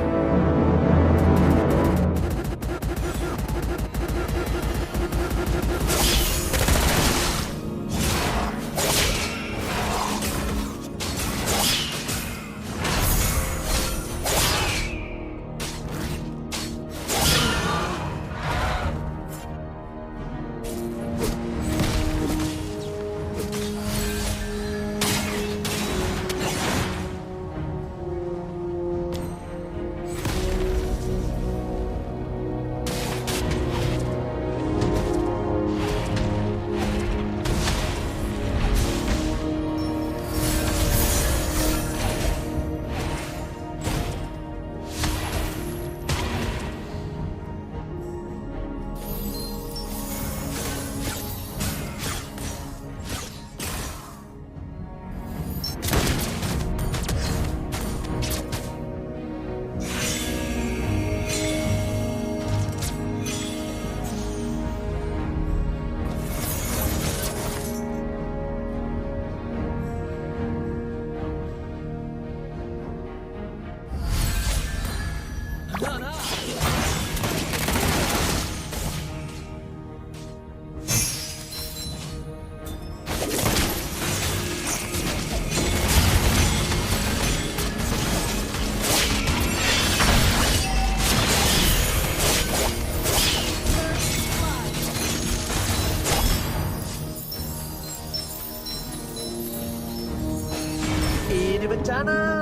bencana.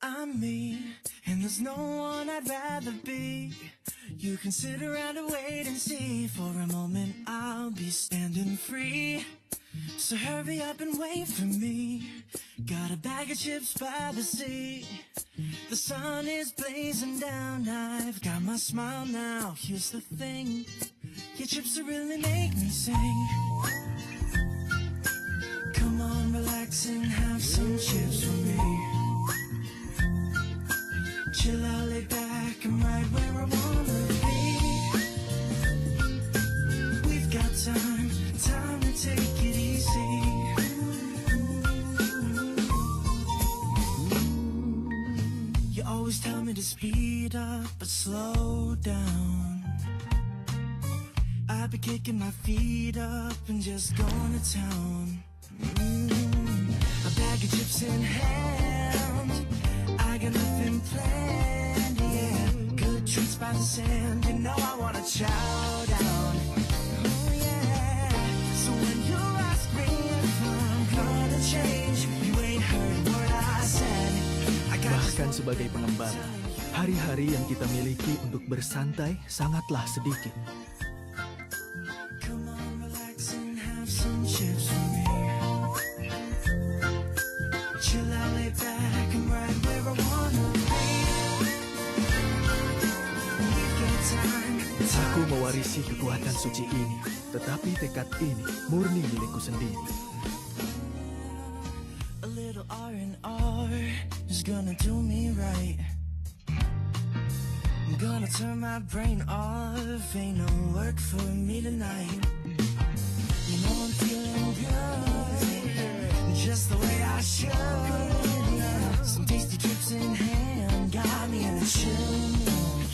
I'm me, and there's no one I'd rather be. You can sit around and wait and see. For a moment I'll be standing free. So hurry up and wait for me. Got a bag of chips by the sea. The sun is blazing down. I've got my smile now. Here's the thing, your chips will really make me sing. Come on, relax and have some chips with me. Chill out, lay back, I'm right where I wanna be. We've got time to take it easy. You always tell me to speed up, but slow down. I've been kicking my feet up and just going to town. A bag of chips in hand, I got nothing planned, yeah. Good treats by the sand, you know I wanna chow down. Oh yeah. So when you ask me if I'm gonna change, you ain't heard what I said. Bahkan sebagai pengembara, hari-hari yang kita miliki untuk bersantai sangatlah sedikit. Come on, relax and have some chips with me. Chill out, lay back, I'm right where I wanna be. We've got time. Aku mewarisi kekuatan suci ini, tetapi tekad ini murni milikku sendiri. A little R&R is gonna do me right. I'm gonna turn my brain off, ain't no work for me tonight. You know I'm feeling good, just the way I should. Some tasty trips in hand, got me in a chill mood.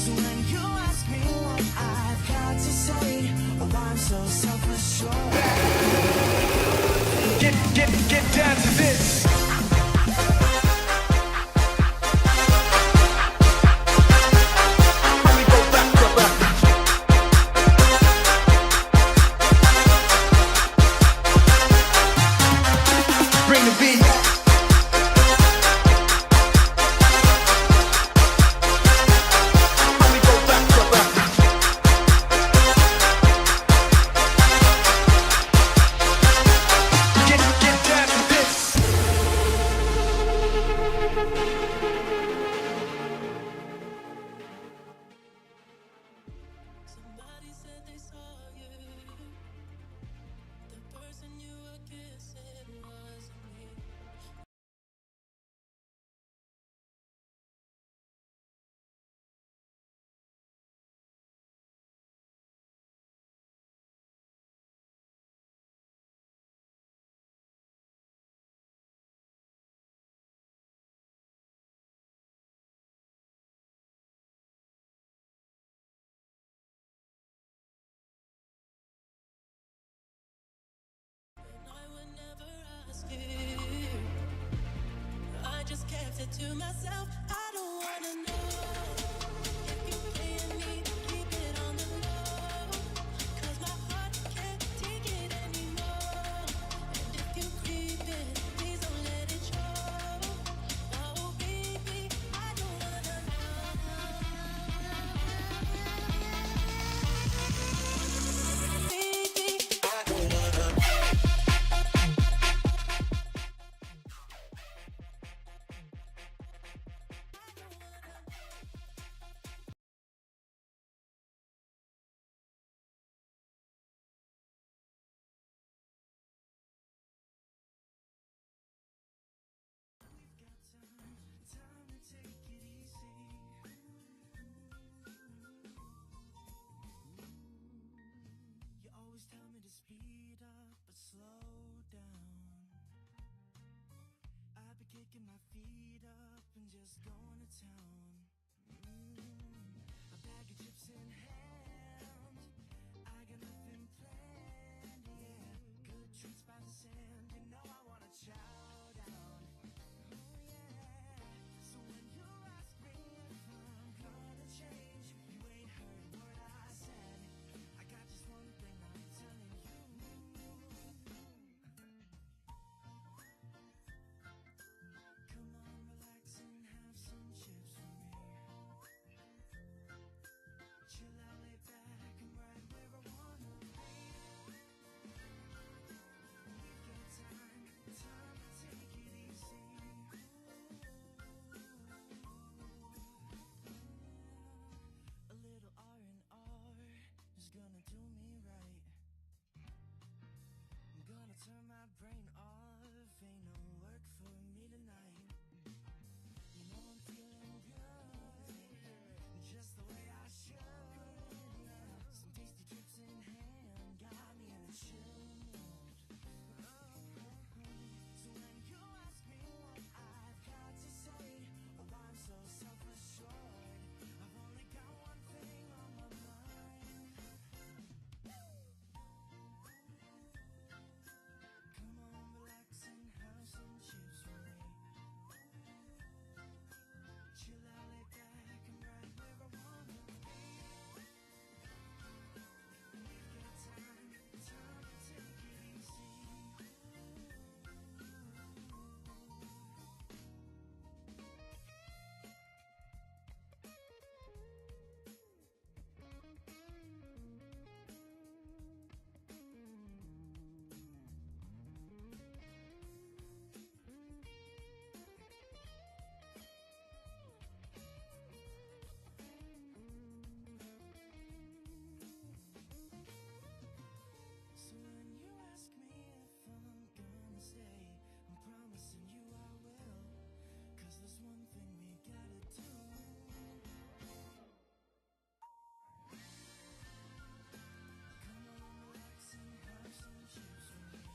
So when you ask me what I've got to say, oh I'm so self-assured. Get down to this. I just kept it to myself. I don't wanna know if you playing me. Keep it on the low, 'cause my heart can't take it anymore. And if you creep it, please don't let it show. Oh baby, I don't wanna know. Baby, I don't wanna know. Speed up, but slow down. I've been kicking my feet up and just going to town. A bag of chips in hand, I got nothing planned, yeah. Good treats by the sand, you know I wanna chow down. Oh yeah. So when you ask me if I'm gonna change, you ain't heard what I said. I got just one thing I'm telling you. turn my brain off. Ain't no work for me tonight. You know I'm feeling good, just the way I should. Some tasty trips in hand got me in a chill mood. So when you ask me what I've got to say, oh, I'm so self-assured. I've only got one thing on my mind. Come on, relax and have some chips with me. Chill out, lay back, and right where I wanna be. We've got time to take it easy. So when you ask me if I'm gonna stay, I'm promising you I will. 'Cause there's one thing we gotta do. Come on, relax and have some chips with me.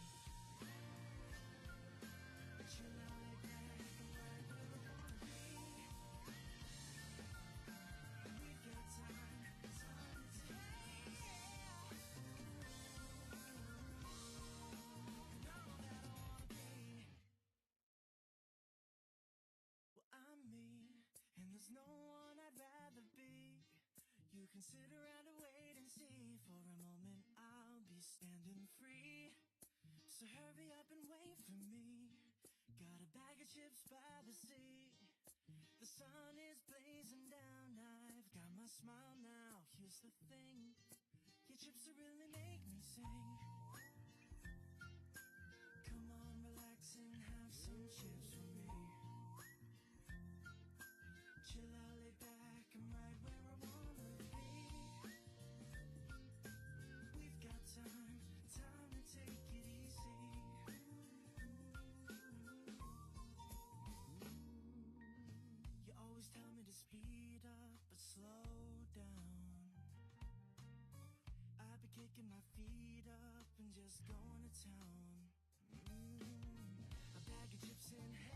Chill out, lay back, and right where I wanna be. We've got time to take. I'm me, and there's no one I'd rather be. You can sit around and wait and see. For a moment I'll be standing free. So hurry up and wait for me. Got a bag of chips by the sea. The sun is blazing down. I've got my smile now. Here's the thing, your chips will really make me sing. Come on, relax and have some chips with me. Chill out, lay back, I'm right where I wanna be. We've got time to take it easy. You always tell me to speed up, but slow down. I've been kicking my feet up and just going to town. A bag of chips in hand.